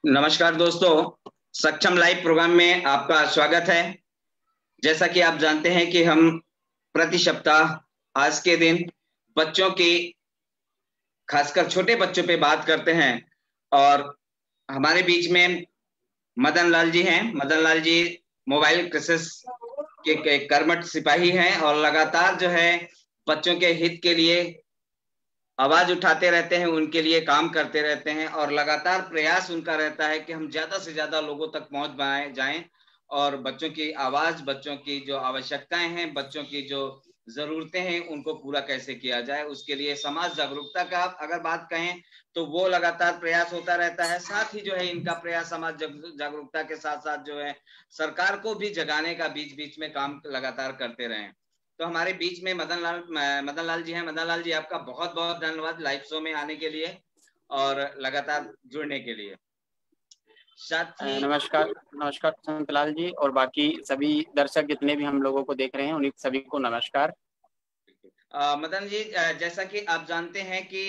नमस्कार दोस्तों। सक्षम लाइव प्रोग्राम में आपका स्वागत है। जैसा कि आप जानते हैं कि हम प्रति सप्ताह आज के दिन बच्चों की, खासकर छोटे बच्चों पे बात करते हैं। और हमारे बीच में मदन लाल जी हैं। मदन लाल जी मोबाइल क्रिसिस के कर्मठ सिपाही हैं और लगातार जो है बच्चों के हित के लिए आवाज उठाते रहते हैं, उनके लिए काम करते रहते हैं और लगातार प्रयास उनका रहता है कि हम ज्यादा से ज्यादा लोगों तक पहुंच पाए जाएं और बच्चों की आवाज, बच्चों की जो आवश्यकताएं हैं, बच्चों की जो जरूरतें हैं, उनको पूरा कैसे किया जाए, उसके लिए समाज जागरूकता का अगर बात कहें तो वो लगातार प्रयास होता रहता है। साथ ही जो है इनका प्रयास समाज जागरूकता के साथ साथ जो है सरकार को भी जगाने का बीच बीच में काम लगातार करते रहे। तो हमारे बीच में मदन लाल जी हैं। मदन लाल जी, आपका बहुत बहुत धन्यवाद लाइव शो में आने के लिए और लगातार जुड़ने के लिए। साथ ही नमस्कार। नमस्कार संतलाल जी और बाकी सभी दर्शक जितने भी हम लोगों को देख रहे हैं उन्हीं सभी को नमस्कार। मदन जी, जैसा कि आप जानते हैं कि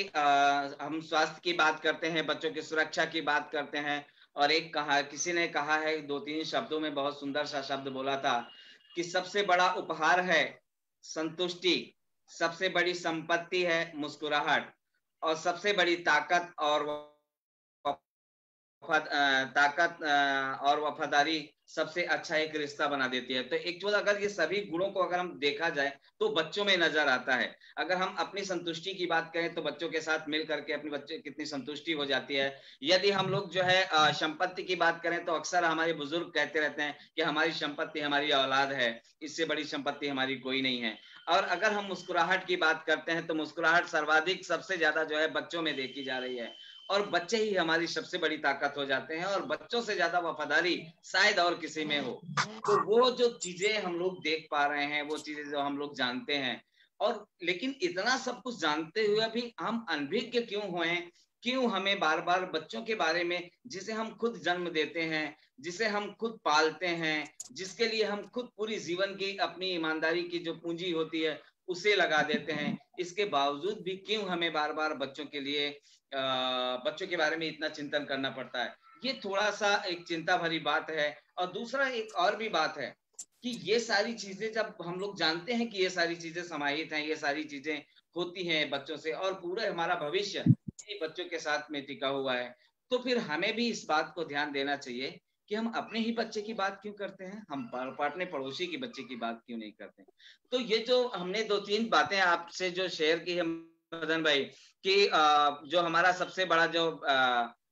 हम स्वास्थ्य की बात करते हैं, बच्चों की सुरक्षा की बात करते हैं। और एक कहा, किसी ने कहा है, दो तीन शब्दों में बहुत सुंदर सा शब्द बोला था कि सबसे बड़ा उपहार है संतुष्टि, सबसे बड़ी संपत्ति है मुस्कुराहट, और सबसे बड़ी ताकत और ताकत और वफादारी सबसे अच्छा एक रिश्ता बना देती है। तो एक जो अगर ये सभी गुणों को अगर हम देखा जाए तो बच्चों में नजर आता है। अगर हम अपनी संतुष्टि की बात करें तो बच्चों के साथ मिल करके अपने बच्चे कितनी संतुष्टि हो जाती है। यदि हम लोग जो है संपत्ति की बात करें तो अक्सर हमारे बुजुर्ग कहते रहते हैं कि हमारी संपत्ति हमारी औलाद है, इससे बड़ी संपत्ति हमारी कोई नहीं है। और अगर हम मुस्कुराहट की बात करते हैं तो मुस्कुराहट सर्वाधिक सबसे ज्यादा जो है बच्चों में देखी जा रही है। और बच्चे ही हमारी सबसे बड़ी ताकत हो जाते हैं और बच्चों से ज्यादा वफादारी शायद और किसी में हो। तो वो जो चीजें हम लोग देख पा रहे हैं, वो चीजें जो हम लोग जानते हैं, और लेकिन इतना सब कुछ जानते हुए भी हम अनभिज्ञ क्यों हुए, क्यों हमें बार बार बच्चों के बारे में, जिसे हम खुद जन्म देते हैं, जिसे हम खुद पालते हैं, जिसके लिए हम खुद पूरी जीवन की अपनी ईमानदारी की जो पूंजी होती है उसे लगा देते हैं, इसके बावजूद भी क्यों हमें बार बार बच्चों के लिए, बच्चों के बारे में इतना चिंतन करना पड़ता है। ये थोड़ा सा एक चिंता भरी बात है। और दूसरा एक और भी बात है कि ये सारी चीजें जब हम लोग जानते हैं कि ये सारी चीजें समाहित हैं, ये सारी चीजें होती हैं बच्चों से, और पूरा हमारा भविष्य इन्हीं बच्चों के साथ में टिका हुआ है, तो फिर हमें भी इस बात को ध्यान देना चाहिए कि हम अपने ही बच्चे की बात क्यों करते हैं, हम अपने पड़ोसी के बच्चे की बात क्यों नहीं करते। तो ये जो हमने दो तीन बातें आपसे जो शेयर की है मदन भाई, कि जो हमारा सबसे बड़ा जो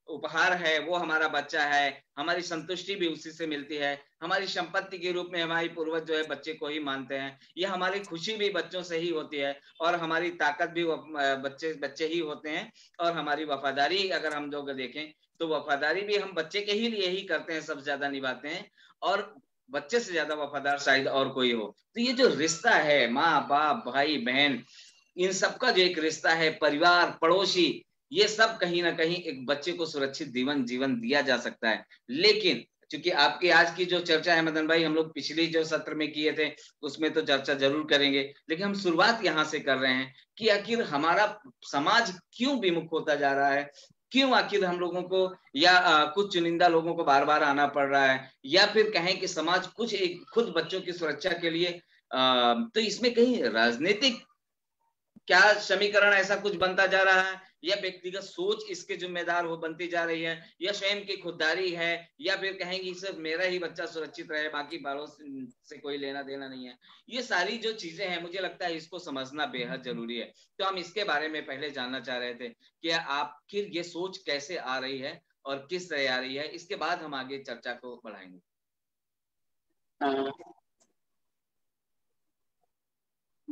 उपहार है वो हमारा बच्चा है, हमारी संतुष्टि भी उसी से मिलती है, हमारी संपत्ति के रूप में हमारी पूर्वज जो है बच्चे को ही मानते हैं, ये हमारी खुशी भी बच्चों से ही होती है, और हमारी ताकत भी बच्चे बच्चे ही होते हैं। और हमारी वफादारी अगर हम लोग देखें तो वफादारी भी हम बच्चे के ही लिए ही करते हैं, सबसे ज्यादा निभाते हैं, और बच्चे से ज्यादा वफादार शायद और कोई हो। तो ये जो रिश्ता है माँ बाप भाई बहन, इन सबका जो एक रिश्ता है, परिवार पड़ोसी, ये सब कहीं ना कहीं एक बच्चे को सुरक्षित जीवन जीवन दिया जा सकता है। लेकिन चूंकि आपकी आज की जो चर्चा है मदन भाई, हम लोग पिछली जो सत्र में किए थे उसमें तो चर्चा जरूर करेंगे, लेकिन हम शुरुआत यहाँ से कर रहे हैं कि आखिर हमारा समाज क्यों विमुख होता जा रहा है, क्यों आखिर हम लोगों को या कुछ चुनिंदा लोगों को बार बार आना पड़ रहा है, या फिर कहें कि समाज कुछ एक खुद बच्चों की सुरक्षा के लिए, तो इसमें कहीं राजनीतिक क्या समीकरण ऐसा कुछ बनता जा रहा है, या व्यक्तिगत सोच इसके जिम्मेदार हो बनती जा रही है, या स्वयं की खुददारी है, या फिर कहेंगे सिर्फ मेरा ही बच्चा सुरक्षित रहे, बाकी बालों से कोई लेना देना नहीं है। ये सारी जो चीजें हैं मुझे लगता है इसको समझना बेहद जरूरी है। तो हम इसके बारे में पहले जानना चाह रहे थे कि आखिर ये सोच कैसे आ रही है और किस तरह आ रही है, इसके बाद हम आगे चर्चा को बढ़ाएंगे।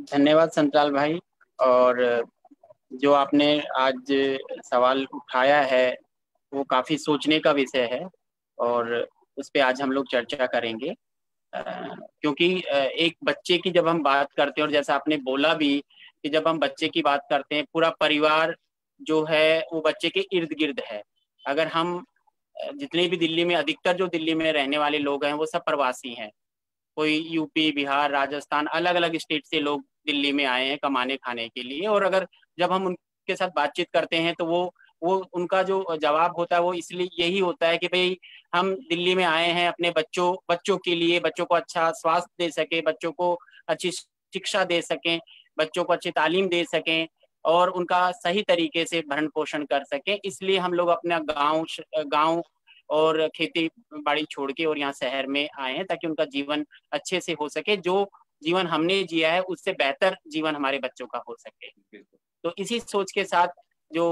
धन्यवाद संतलाल भाई। और जो आपने आज सवाल उठाया है वो काफ़ी सोचने का विषय है और उस पर आज हम लोग चर्चा करेंगे। क्योंकि एक बच्चे की जब हम बात करते हैं और जैसा आपने बोला भी कि जब हम बच्चे की बात करते हैं पूरा परिवार जो है वो बच्चे के इर्द गिर्द है। अगर हम जितने भी दिल्ली में अधिकतर जो दिल्ली में रहने वाले लोग हैं वो सब प्रवासी हैं। कोई यूपी बिहार राजस्थान अलग अलग स्टेट से लोग दिल्ली में आए हैं कमाने खाने के लिए। और अगर जब हम उनके साथ बातचीत करते हैं तो वो वो उनका जो जवाब होता है वो इसलिए यही होता है कि भाई हम दिल्ली में आए हैं अपने बच्चों के लिए, बच्चों को अच्छा स्वास्थ्य दे सके, बच्चों को अच्छी शिक्षा दे सकें, बच्चों को अच्छी तालीम दे सकें और उनका सही तरीके से भरण पोषण कर सकें। इसलिए हम लोग अपना गांव और खेती बाड़ी छोड़ के और यहाँ शहर में आए हैं ताकि उनका जीवन अच्छे से हो सके, जो जीवन हमने जिया है उससे बेहतर जीवन हमारे बच्चों का हो सके। तो इसी सोच के साथ जो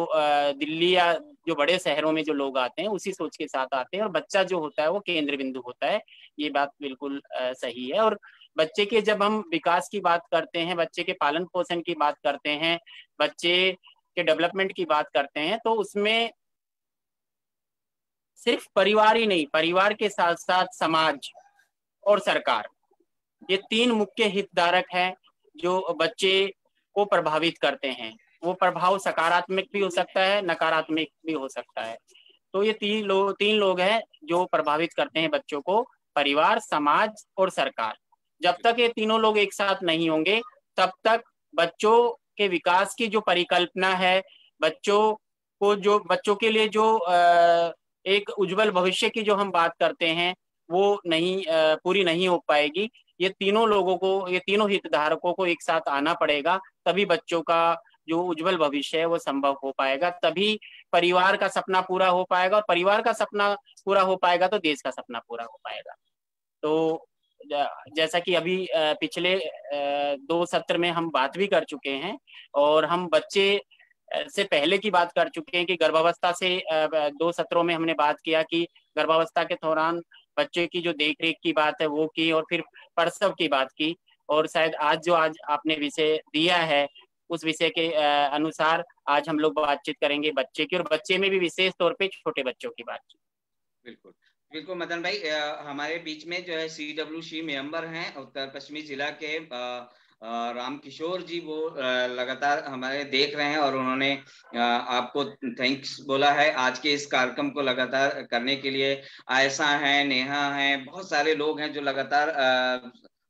दिल्ली या जो बड़े शहरों में जो लोग आते हैं उसी सोच के साथ आते हैं और बच्चा जो होता है वो केंद्र बिंदु होता है। ये बात बिल्कुल सही है। और बच्चे के जब हम विकास की बात करते हैं, बच्चे के पालन पोषण की बात करते हैं, बच्चे के डेवलपमेंट की बात करते हैं तो उसमें सिर्फ परिवार ही नहीं, परिवार के साथ साथ समाज और सरकार, ये तीन मुख्य हितधारक हैं जो बच्चे को प्रभावित करते हैं। वो प्रभाव सकारात्मक भी हो सकता है, नकारात्मक भी हो सकता है। तो ये तीन लोग हैं जो प्रभावित करते हैं बच्चों को, परिवार, समाज और सरकार। जब तक ये तीनों लोग एक साथ नहीं होंगे तब तक बच्चों के विकास की जो परिकल्पना है, बच्चों के लिए जो एक उज्जवल भविष्य की जो हम बात करते हैं वो पूरी नहीं हो पाएगी। ये तीनों हितधारकों को एक साथ आना पड़ेगा, तभी बच्चों का जो उज्जवल भविष्य है वो संभव हो पाएगा, तभी परिवार का सपना पूरा हो पाएगा और परिवार का सपना पूरा हो पाएगा तो देश का सपना पूरा हो पाएगा। तो जैसा कि अभी पिछले 2 सत्र में हम बात भी कर चुके हैं और हम बच्चे से पहले की बात कर चुके हैं कि गर्भावस्था से 2 सत्रों में हमने बात किया कि गर्भावस्था के दौरान बच्चे की जो देख रेख की बात है वो की और फिर प्रसव की बात की। और शायद आज आपने विषय दिया है उस विषय के अनुसार आज हम लोग बातचीत करेंगे बच्चे की, और बच्चे में भी विशेष तौर पे छोटे बच्चों की बातचीत। बिल्कुल बिल्कुल मदन भाई, हमारे बीच में जो है CWC मेंबर हैं उत्तर पश्चिमी जिला के राम किशोर जी, वो लगातार हमारे देख रहे हैं और उन्होंने आपको थैंक्स बोला है आज के इस कार्यक्रम को लगातार करने के लिए। आयशा है, नेहा है, बहुत सारे लोग हैं जो लगातार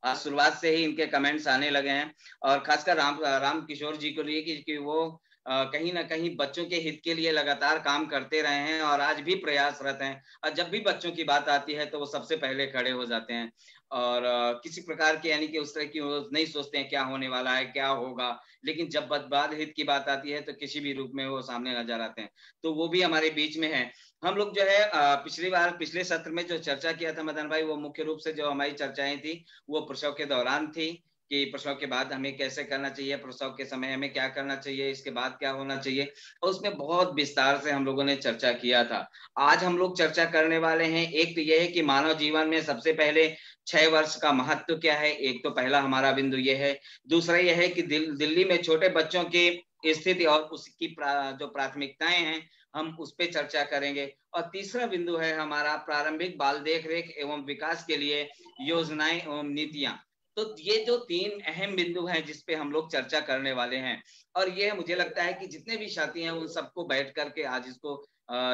आज शुरुआत से ही इनके कमेंट्स आने लगे हैं और खासकर राम किशोर जी को लिए कि वो कहीं ना कहीं बच्चों के हित के लिए लगातार काम करते रहे हैं और आज भी प्रयासरत हैं। और जब भी बच्चों की बात आती है तो वो सबसे पहले खड़े हो जाते हैं और किसी प्रकार के यानी कि उस तरह की वो नहीं सोचते हैं क्या होने वाला है, क्या होगा, लेकिन जब बात हित की बात आती है तो किसी भी रूप में वो सामने नजर आते हैं। तो वो भी हमारे बीच में है। हम लोग जो है पिछले सत्र में जो चर्चा किया था मदन भाई, वो मुख्य रूप से जो हमारी चर्चाएं थी वो प्रसव के दौरान थी कि प्रसव के बाद हमें कैसे करना चाहिए, प्रसव के समय हमें क्या करना चाहिए, इसके बाद क्या होना चाहिए, और उसमें बहुत विस्तार से हम लोगों ने चर्चा किया था। आज हम लोग चर्चा करने वाले हैं, एक तो यह है कि मानव जीवन में सबसे पहले 6 वर्ष का महत्व क्या है, एक तो पहला हमारा बिंदु यह है। दूसरा यह है कि दिल्ली में छोटे बच्चों की स्थिति और उसकी जो प्राथमिकताएं हैं हम उस पर चर्चा करेंगे। और तीसरा बिंदु है हमारा प्रारंभिक बाल देख रेख एवं विकास के लिए योजनाएं एवं नीतियां। तो ये जो 3 अहम बिंदु हैं जिस पे हम लोग चर्चा करने वाले हैं, और ये मुझे लगता है कि जितने भी साथी हैं उन सबको बैठ करके आज इसको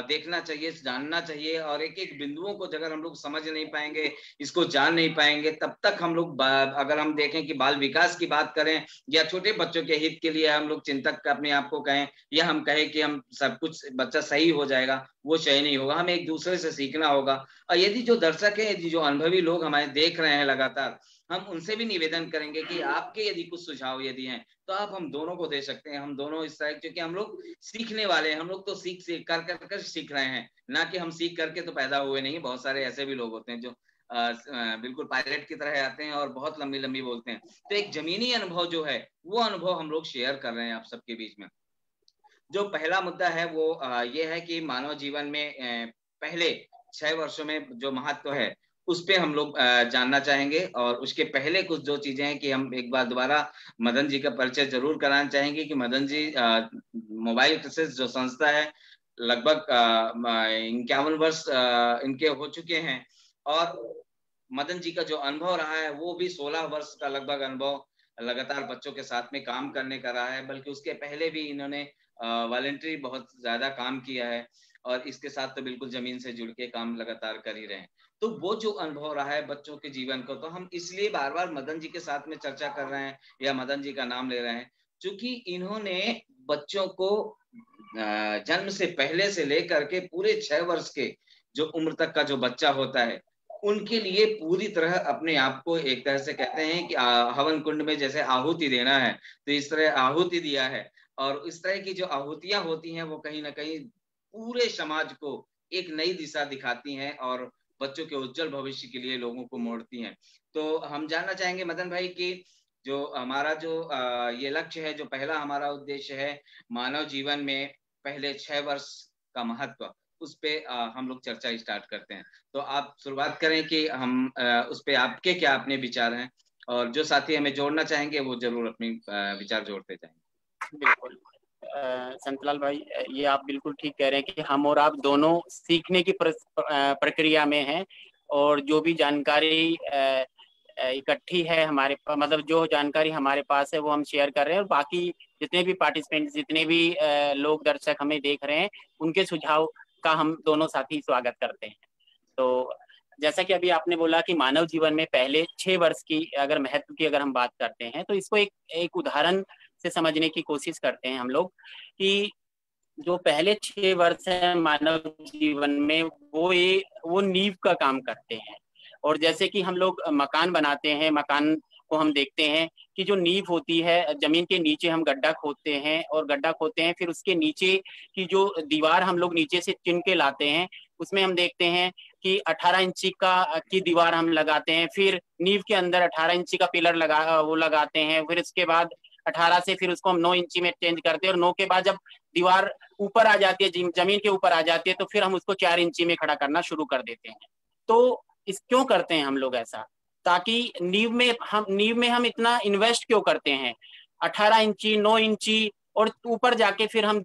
देखना चाहिए, जानना चाहिए। और एक एक बिंदुओं को अगर हम लोग समझ नहीं पाएंगे, इसको जान नहीं पाएंगे, तब तक हम लोग अगर हम देखें कि बाल विकास की बात करें या छोटे बच्चों के हित के लिए हम लोग चिंतक अपने आप को कहें या हम कहें कि हम सब कुछ बच्चा सही हो जाएगा, वो सही नहीं होगा। हमें एक दूसरे से सीखना होगा। और यदि जो दर्शक है, यदि जो अनुभवी लोग हमारे देख रहे हैं लगातार, हम उनसे भी निवेदन करेंगे कि आपके यदि कुछ सुझाव यदि हैं तो आप हम दोनों को दे सकते हैं। हम दोनों इस तरह, क्योंकि हम लोग सीखने वाले हैं, हम लोग तो सीख कर सीख रहे हैं, ना कि हम सीख करके तो पैदा हुए नहीं। बहुत सारे ऐसे भी लोग होते हैं जो बिल्कुल पायलट की तरह आते हैं और बहुत लंबी लंबी बोलते हैं। तो एक जमीनी अनुभव जो है वो अनुभव हम लोग शेयर कर रहे हैं आप सबके बीच में। जो पहला मुद्दा है वो ये है कि मानव जीवन में पहले 6 वर्षों में जो महत्व है उस पे हम लोग जानना चाहेंगे। और उसके पहले कुछ जो चीजें हैं कि हम एक बार दोबारा मदन जी का परिचय जरूर कराना चाहेंगे कि मदन जी मोबाइल क्रिसिस जो संस्था है लगभग 51 वर्ष इनके हो चुके हैं और मदन जी का जो अनुभव रहा है वो भी 16 वर्ष का लगभग अनुभव लगातार बच्चों के साथ में काम करने का रहा है। बल्कि उसके पहले भी इन्होंने वॉलंटरी बहुत ज्यादा काम किया है और इसके साथ तो बिल्कुल जमीन से जुड़ के काम लगातार कर ही रहे हैं। तो वो जो अनुभव रहा है बच्चों के जीवन को, तो हम इसलिए बार बार मदन जी के साथ में चर्चा कर रहे हैं या मदन जी का नाम ले रहे हैं, क्योंकि इन्होंने बच्चों को जन्म से पहले से लेकर के पूरे 6 वर्ष के जो उम्र तक का जो बच्चा होता है, उनके लिए पूरी तरह अपने आप को एक तरह से कहते हैं कि हवन कुंड में जैसे आहुति देना है, तो इस तरह आहुति दिया है। और इस तरह की जो आहुतियां होती हैं वो कहीं ना कहीं पूरे समाज को एक नई दिशा दिखाती हैं और बच्चों के उज्जवल भविष्य के लिए लोगों को मोड़ती हैं। तो हम जानना चाहेंगे मदन भाई कि जो हमारा जो ये लक्ष्य है, जो पहला हमारा उद्देश्य है मानव जीवन में पहले 6 वर्ष का महत्व, उस पे हम लोग चर्चा स्टार्ट करते हैं। तो आप शुरुआत करें कि हम उस पे आपके क्या अपने विचार हैं, और जो साथी हमें जोड़ना चाहेंगे वो जरूर अपने विचार जोड़ते जाएंगे। बिल्कुल संतलाल भाई, ये आप बिल्कुल ठीक कह रहे हैं कि हम और आप दोनों सीखने की प्रक्रिया में हैं, और जो भी जानकारी इकट्ठी है हमारे पास, मतलब जो जानकारी हमारे पास है वो हम शेयर कर रहे हैं, और बाकी जितने भी पार्टिसिपेंट, जितने भी लोग दर्शक हमें देख रहे हैं, उनके सुझाव का हम दोनों साथी स्वागत करते हैं। तो जैसा कि अभी आपने बोला कि मानव जीवन में पहले 6 वर्ष की अगर महत्व की अगर हम बात करते हैं, तो इसको एक उदाहरण से समझने की कोशिश करते हैं हम लोग कि जो पहले 6 वर्ष है मानव जीवन में, वो नींव का काम करते हैं। और जैसे कि हम लोग मकान बनाते हैं, मकान को हम देखते हैं कि जो नींव होती है, जमीन के नीचे हम गड्ढा खोदते हैं, और गड्ढा खोदते हैं, फिर उसके नीचे की जो दीवार हम लोग नीचे से चुन के लाते हैं, उसमें हम देखते हैं कि 18 इंची की दीवार हम लगाते हैं, फिर नींव के अंदर 18 इंची का पिलर लगाते हैं, फिर इसके बाद 18 से फिर उसको हम 9 इंची में चेंज करते हैं, और 9 के बाद जब दीवार ऊपर आ जाती है, जमीन के ऊपर आ जाती है, तो फिर हम उसको 4 इंची में खड़ा करना शुरू कर देते हैं। तो इस क्यों करते हैं हम लोग ऐसा? ताकि नींव में हम इतना इन्वेस्ट क्यों करते हैं? 18 इंची, 9 इंची, और ऊपर जाके फिर हम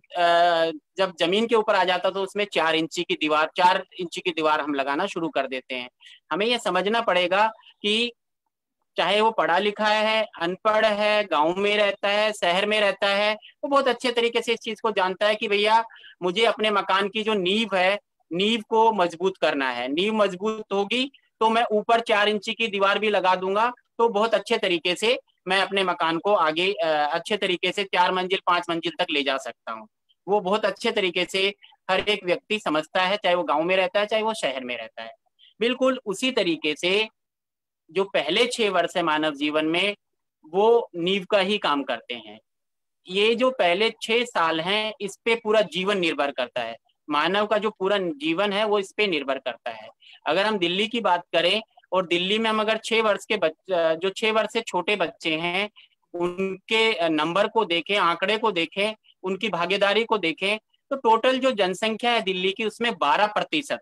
जब जमीन के ऊपर आ जाता तो उसमें 4 इंची की दीवार हम लगाना शुरू कर देते हैं। हमें यह समझना पड़ेगा कि चाहे वो पढ़ा लिखा है, अनपढ़ है, गांव में रहता है, शहर में रहता है, वो बहुत अच्छे तरीके से इस चीज को जानता है कि भैया मुझे अपने मकान की जो नींव है, नींव को मजबूत करना है। नींव मजबूत होगी तो मैं ऊपर 4 इंची की दीवार भी लगा दूंगा, तो बहुत अच्छे तरीके से मैं अपने मकान को आगे अच्छे तरीके से 4 मंजिल 5 मंजिल तक ले जा सकता हूँ। वो बहुत अच्छे तरीके से हर एक व्यक्ति समझता है, चाहे वो गाँव में रहता है, चाहे वो शहर में रहता है। बिल्कुल उसी तरीके से जो पहले 6 वर्ष है मानव जीवन में, वो नींव का ही काम करते हैं। ये जो पहले 6 साल हैं, इस पे पूरा जीवन निर्भर करता है। मानव का जो पूरा जीवन है वो इस पे निर्भर करता है। अगर हम दिल्ली की बात करें, और दिल्ली में हम अगर 6 वर्ष के जो 6 वर्ष से छोटे बच्चे हैं, उनके नंबर को देखें, आंकड़े को देखें, उनकी भागीदारी को देखें, तो टोटल जो जनसंख्या है दिल्ली की, उसमें 12%,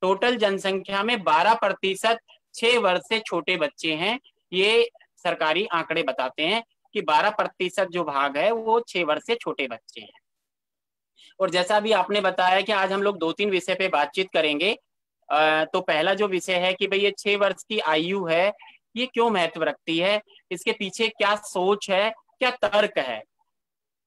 टोटल जनसंख्या में 12% 6 वर्ष से छोटे बच्चे हैं। ये सरकारी आंकड़े बताते हैं कि 12% जो भाग है वो 6 वर्ष से छोटे बच्चे हैं। और जैसा भी आपने बताया कि आज हम लोग 2-3 विषय पे बातचीत करेंगे। तो पहला जो विषय है कि भाई ये 6 वर्ष की आयु है, ये क्यों महत्व रखती है, इसके पीछे क्या सोच है, क्या तर्क है।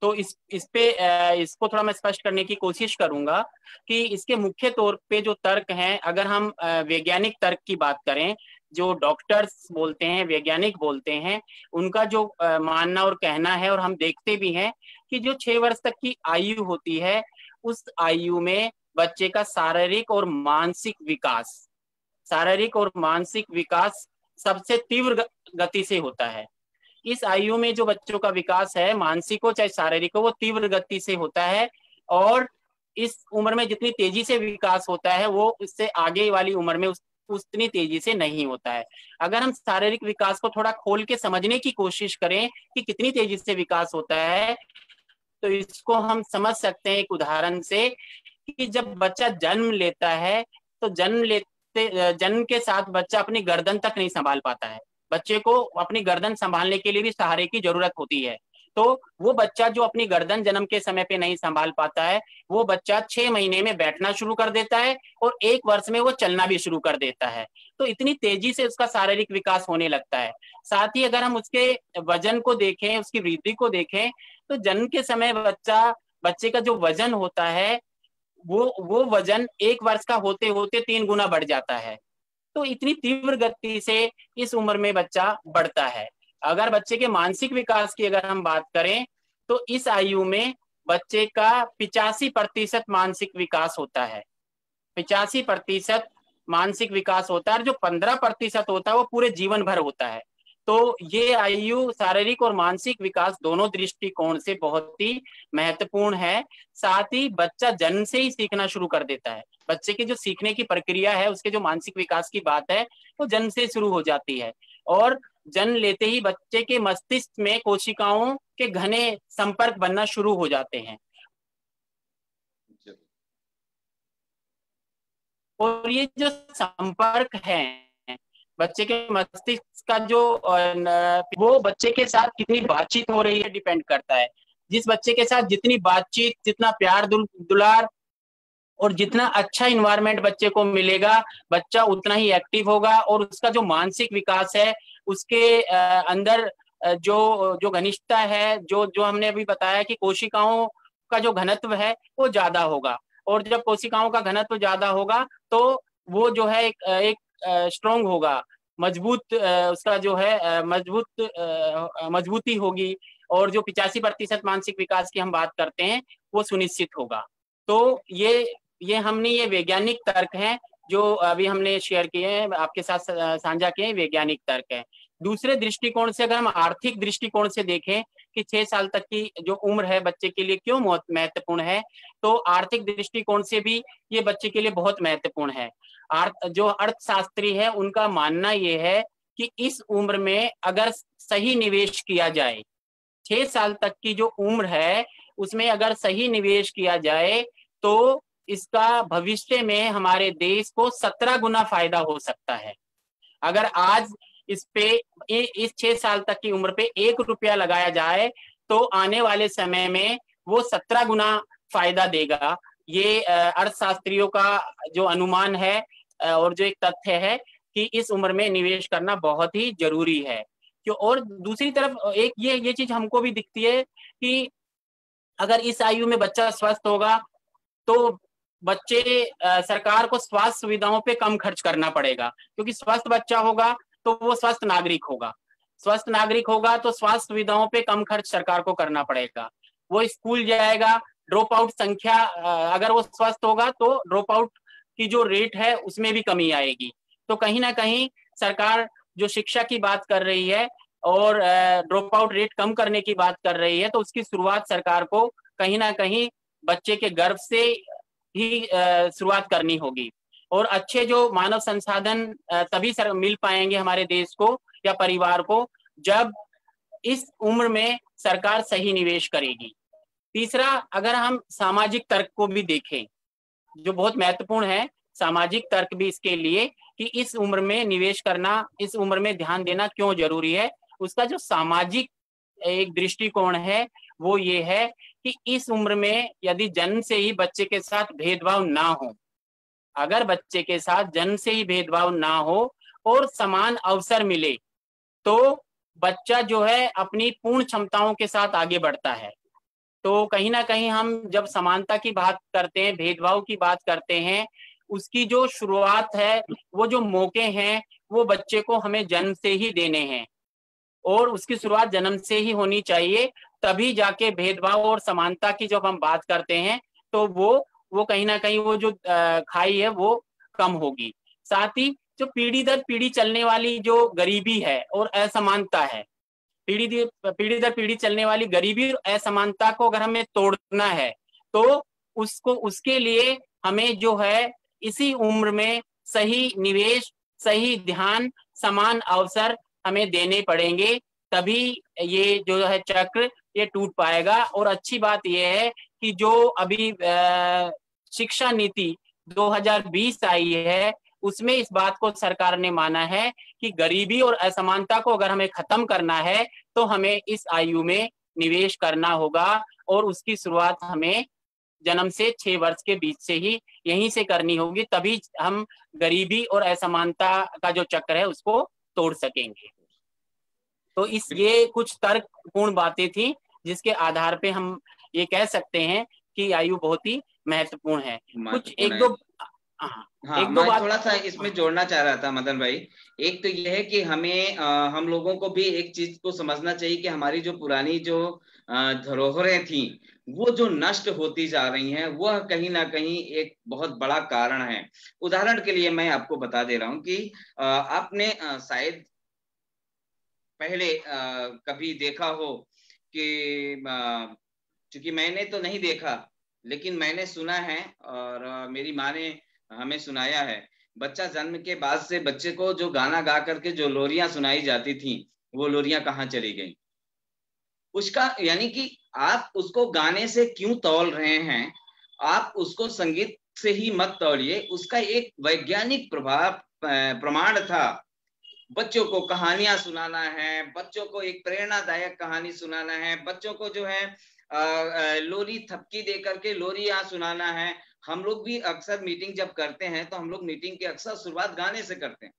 तो इसको थोड़ा मैं स्पष्ट करने की कोशिश करूंगा कि इसके मुख्य तौर पे जो तर्क हैं, अगर हम वैज्ञानिक तर्क की बात करें, जो डॉक्टर्स बोलते हैं, वैज्ञानिक बोलते हैं, उनका जो मानना और कहना है, और हम देखते भी हैं कि जो 6 वर्ष तक की आयु होती है, उस आयु में बच्चे का शारीरिक और मानसिक विकास सबसे तीव्र गति से होता है। इस आयु में जो बच्चों का विकास है, मानसिक हो चाहे शारीरिक हो, वो तीव्र गति से होता है, और इस उम्र में जितनी तेजी से विकास होता है वो इससे आगे वाली उम्र में उतनी तेजी से नहीं होता है। अगर हम शारीरिक विकास को थोड़ा खोल के समझने की कोशिश करें कि कितनी तेजी से विकास होता है, तो इसको हम समझ सकते हैं एक उदाहरण से कि जब बच्चा जन्म लेता है, तो जन्म के साथ बच्चा अपनी गर्दन तक नहीं संभाल पाता है। बच्चे को अपनी गर्दन संभालने के लिए भी सहारे की जरूरत होती है। तो वो बच्चा जो अपनी गर्दन जन्म के समय पे नहीं संभाल पाता है, वो बच्चा 6 महीने में बैठना शुरू कर देता है, और 1 वर्ष में वो चलना भी शुरू कर देता है। तो इतनी तेजी से उसका शारीरिक विकास होने लगता है। साथ ही अगर हम उसके वजन को देखें, उसकी वृद्धि को देखें, तो जन्म के समय बच्चे का जो वजन होता है, वो वजन 1 वर्ष का होते होते 3 गुना बढ़ जाता है। तो इतनी तीव्र गति से इस उम्र में बच्चा बढ़ता है। अगर बच्चे के मानसिक विकास की अगर हम बात करें, तो इस आयु में बच्चे का 85% मानसिक विकास होता है। 85% मानसिक विकास होता है, और जो 15% होता है वो पूरे जीवन भर होता है। तो ये आयु शारीरिक और मानसिक विकास दोनों दृष्टिकोण से बहुत ही महत्वपूर्ण है। साथ ही बच्चा जन्म से ही सीखना शुरू कर देता है। बच्चे की जो सीखने की प्रक्रिया है, उसके जो मानसिक विकास की बात है, वो जन्म से शुरू हो जाती है। और जन्म लेते ही बच्चे के मस्तिष्क में कोशिकाओं के घने संपर्क बनना शुरू हो जाते हैं। और ये जो संपर्क है बच्चे के मस्तिष्क का, जो वो बच्चे के साथ कितनी बातचीत हो रही है डिपेंड करता है। जिस बच्चे के साथ जितनी बातचीत, जितना प्यार दुलार और जितना अच्छा इन्वायरमेंट बच्चे को मिलेगा, बच्चा उतना ही एक्टिव होगा। और उसका जो मानसिक विकास है, उसके अंदर जो जो घनिष्ठता है, जो जो हमने अभी बताया कि कोशिकाओं का जो घनत्व है वो ज्यादा होगा। और जब कोशिकाओं का घनत्व ज्यादा होगा तो वो जो है एक स्ट्रॉन्ग होगा, मजबूत, उसका जो है मजबूती होगी। और जो 85% मानसिक विकास की हम बात करते हैं वो सुनिश्चित होगा। तो ये हमने ये वैज्ञानिक तर्क हैं जो अभी हमने शेयर किए हैं, आपके साथ साझा किए हैं, वैज्ञानिक तर्क है। दूसरे दृष्टिकोण से अगर हम आर्थिक दृष्टिकोण से देखें कि 6 साल तक की जो उम्र है बच्चे के लिए क्यों महत्वपूर्ण है, तो आर्थिक दृष्टिकोण से भी ये बच्चे के लिए बहुत महत्वपूर्ण है। जो अर्थशास्त्री है उनका मानना ये है कि इस उम्र में अगर सही निवेश किया जाए, 6 साल तक की जो उम्र है उसमें अगर सही निवेश किया जाए तो इसका भविष्य में हमारे देश को 17 गुना फायदा हो सकता है। अगर आज इस 6 साल तक की उम्र पे 1 रुपया लगाया जाए तो आने वाले समय में वो 17 गुना फायदा देगा। ये अर्थशास्त्रियों का जो अनुमान है और जो एक तथ्य है कि इस उम्र में निवेश करना बहुत ही जरूरी है। क्यों? और दूसरी तरफ एक ये चीज हमको भी दिखती है कि अगर इस आयु में बच्चा स्वस्थ होगा तो बच्चे सरकार को स्वास्थ्य सुविधाओं पे कम खर्च करना पड़ेगा, क्योंकि स्वस्थ बच्चा होगा तो वो स्वस्थ नागरिक होगा। स्वस्थ नागरिक होगा तो स्वास्थ्य सुविधाओं पे कम खर्च सरकार को करना पड़ेगा। वो स्कूल जाएगा, ड्रॉप आउट संख्या, अगर वो स्वस्थ होगा तो ड्रॉप आउट की जो रेट है उसमें भी कमी आएगी। तो कहीं ना कहीं सरकार जो शिक्षा की बात कर रही है और ड्रॉप आउट रेट कम करने की बात कर रही है, तो उसकी शुरुआत सरकार को कहीं ना कहीं बच्चे के गर्भ से ही शुरुआत करनी होगी। और अच्छे जो मानव संसाधन तभी मिल पाएंगे हमारे देश को या परिवार को जब इस उम्र में सरकार सही निवेश करेगी। तीसरा, अगर हम सामाजिक तर्क को भी देखें जो बहुत महत्वपूर्ण है, सामाजिक तर्क भी इसके लिए कि इस उम्र में निवेश करना, इस उम्र में ध्यान देना क्यों जरूरी है, उसका जो सामाजिक एक दृष्टिकोण है वो ये है कि इस उम्र में यदि जन्म से ही बच्चे के साथ भेदभाव ना हो, अगर बच्चे के साथ जन्म से ही भेदभाव ना हो और समान अवसर मिले तो बच्चा जो है अपनी पूर्ण क्षमताओं के साथ आगे बढ़ता है। तो कहीं ना कहीं हम जब समानता की बात करते हैं, भेदभाव की बात करते हैं, उसकी जो शुरुआत है, वो जो मौके हैं वो बच्चे को हमें जन्म से ही देने हैं और उसकी शुरुआत जन्म से ही होनी चाहिए। तभी जाके भेदभाव और समानता की जब हम बात करते हैं तो वो कहीं ना कहीं वो जो खाई है वो कम होगी। साथ ही जो पीढ़ी दर पीढ़ी चलने वाली जो गरीबी है और असमानता है, पीढ़ी दर पीढ़ी चलने वाली गरीबी और असमानता को अगर हमें तोड़ना है तो उसके लिए हमें जो है इसी उम्र में सही निवेश, सही ध्यान, समान अवसर हमें देने पड़ेंगे। तभी ये जो है चक्र ये टूट पाएगा। और अच्छी बात यह है कि जो अभी शिक्षा नीति 2020 आई है उसमें इस बात को सरकार ने माना है कि गरीबी और असमानता को अगर हमें खत्म करना है तो हमें इस आयु में निवेश करना होगा और उसकी शुरुआत हमें जन्म से 6 वर्ष के बीच से ही यहीं से करनी होगी। तभी हम गरीबी और असमानता का जो चक्र है उसको तोड़ सकेंगे। तो ये कुछ तर्कपूर्ण बातें थी जिसके आधार पे हम ये कह सकते हैं कि आयु बहुत ही महत्वपूर्ण है। कुछ एक दो हाँ, एक दो मैं बात थोड़ा सा इसमें जोड़ना चाह रहा था मदन भाई। एक तो यह है कि हमें हम लोगों को भी एक चीज को समझना चाहिए कि हमारी जो पुरानी जो धरोहरें थी, वो जो नष्ट होती जा रही हैं, वह कहीं ना कहीं एक बहुत बड़ा कारण है। उदाहरण के लिए मैं आपको बता दे रहा हूँ कि आपने शायद पहले कभी देखा हो कि चूंकि मैंने तो नहीं देखा, लेकिन मैंने सुना है और मेरी माँ ने हमें सुनाया है। बच्चा जन्म के बाद से बच्चे को जो गाना गा करके जो लोरियां सुनाई जाती थी, वो लोरियां कहाँ चली गई? उसका यानी कि आप उसको गाने से क्यों तौल रहे हैं? आप उसको संगीत से ही मत तौलिए। उसका एक वैज्ञानिक प्रभाव प्रमाण था। बच्चों को कहानियां सुनाना है, बच्चों को एक प्रेरणादायक कहानी सुनाना है, बच्चों को जो है लोरी थपकी दे करके लोरियां सुनाना है। हम लोग भी अक्सर मीटिंग जब करते हैं तो हम लोग मीटिंग की अक्सर शुरुआत गाने से करते हैं।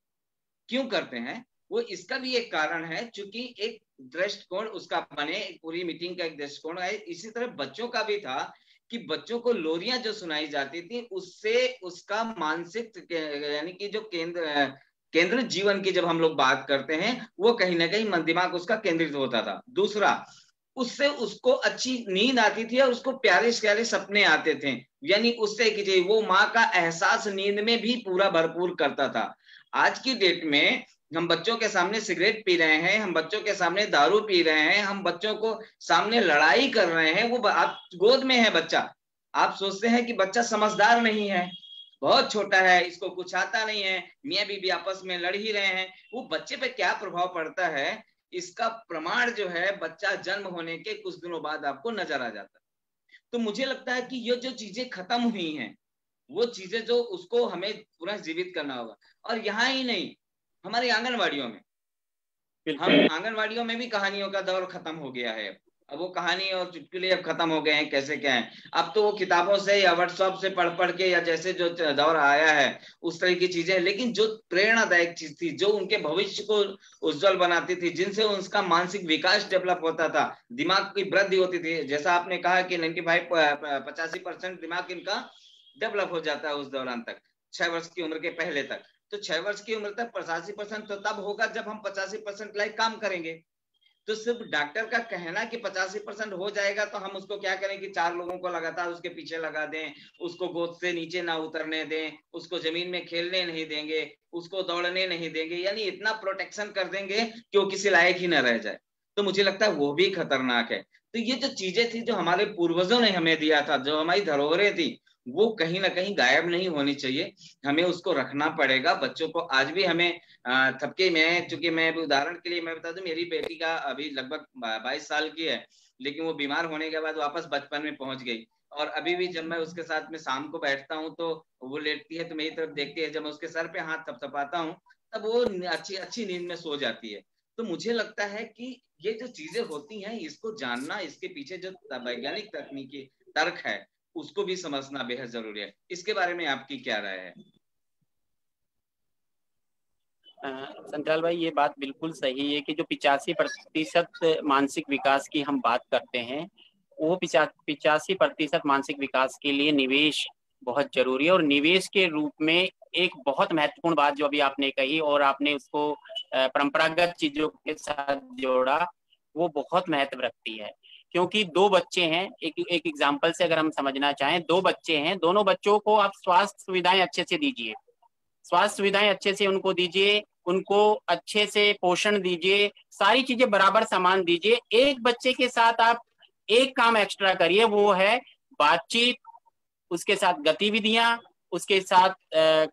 क्यों करते हैं? वो इसका भी एक कारण है, चूंकि एक दृष्टिकोण उसका बने, एक पूरी मीटिंग का एक दृष्टिकोण है। इसी तरह बच्चों का भी था कि बच्चों को लोरियां जो सुनाई जाती थी, उससे उसका मानसिक यानी कि जो केंद्रित जीवन की जब हम लोग बात करते हैं, वो कहीं ना कहीं मन दिमाग उसका केंद्रित होता था। दूसरा, उससे उसको अच्छी नींद आती थी और उसको प्यारे प्यारे सपने आते थे। यानी उससे कि वो माँ का एहसास नींद में भी पूरा भरपूर करता था। आज की डेट में हम बच्चों के सामने सिगरेट पी रहे हैं, हम बच्चों के सामने दारू पी रहे हैं, हम बच्चों को सामने लड़ाई कर रहे हैं। वो आप गोद में है बच्चा, आप सोचते हैं कि बच्चा समझदार नहीं है, बहुत छोटा है, इसको कुछ आता नहीं है, मियाँ बीबी आपस में लड़ ही रहे हैं। वो बच्चे पे क्या प्रभाव पड़ता है, इसका प्रमाण जो है बच्चा जन्म होने के कुछ दिनों बाद आपको नजर आ जाता है। तो मुझे लगता है कि ये जो चीजें खत्म हुई हैं, वो चीजें जो उसको हमें पुनः जीवित करना होगा। और यहाँ ही नहीं, हमारे आंगनवाड़ियों में, हम आंगनवाड़ियों में भी कहानियों का दौर खत्म हो गया है। अब वो कहानी और चुटकुले अब खत्म हो गए हैं, कैसे क्या है। अब तो वो किताबों से या व्हाट्सएप से पढ़ पढ़ के या जैसे जो दौर आया है उस तरह की चीजें। लेकिन जो प्रेरणादायक चीज थी, जो उनके भविष्य को उज्जवल बनाती थी, जिनसे उनका मानसिक विकास डेवलप होता था, दिमाग की वृद्धि होती थी, जैसा आपने कहा कि 85% दिमाग इनका डेवलप हो जाता है उस दौरान तक, 6 वर्ष की उम्र के पहले तक। तो 6 वर्ष की उम्र तक 85% तो तब होगा जब हम 85% लाइक काम करेंगे। तो सिर्फ डॉक्टर का कहना कि 85% हो जाएगा तो हम उसको क्या करें कि 4 लोगों को लगातार उसके पीछे लगा दें, उसको गोद से नीचे ना उतरने दें, उसको जमीन में खेलने नहीं देंगे, उसको दौड़ने नहीं देंगे, यानी इतना प्रोटेक्शन कर देंगे कि वो किसी लायक ही ना रह जाए। तो मुझे लगता है वो भी खतरनाक है। तो ये जो चीजें थी जो हमारे पूर्वजों ने हमें दिया था, जो हमारी धरोहरें थी, वो कहीं ना कहीं गायब नहीं होनी चाहिए। हमें उसको रखना पड़ेगा। बच्चों को आज भी हमें थपके में, चूंकि मैं उदाहरण के लिए मैं बता दूं, मेरी बेटी का अभी लगभग 22 साल की है, लेकिन वो बीमार होने के बाद वापस बचपन में पहुंच गई। और अभी भी जब मैं उसके साथ में शाम को बैठता हूँ तो वो लेटती है तो मेरी तरफ देखती है, जब मैं उसके सर पे हाथ थपथपाता हूँ तब वो अच्छी अच्छी नींद में सो जाती है। तो मुझे लगता है कि ये जो चीजें होती हैं, इसको जानना, इसके पीछे जो वैज्ञानिक तकनीकी तर्क है, उसको भी समझना बेहद जरूरी है। इसके बारे में आपकी क्या राय है? संतराल भाई, ये बात बिल्कुल सही है कि जो 85% मानसिक विकास की हम बात करते हैं, वो 85% मानसिक विकास के लिए निवेश बहुत जरूरी है। और निवेश के रूप में एक बहुत महत्वपूर्ण बात जो अभी आपने कही और आपने उसको परंपरागत चीजों के साथ जोड़ा, वो बहुत महत्व रखती है। क्योंकि दो बच्चे हैं, एक एग्जाम्पल से अगर हम समझना चाहें, दो बच्चे हैं, दोनों बच्चों को आप स्वास्थ्य सुविधाएं अच्छे से दीजिए, स्वास्थ्य सुविधाएं अच्छे से उनको दीजिए, उनको अच्छे से पोषण दीजिए, सारी चीजें बराबर समान दीजिए। एक बच्चे के साथ आप एक काम एक्स्ट्रा करिए, वो है बातचीत, उसके साथ गतिविधियां, उसके साथ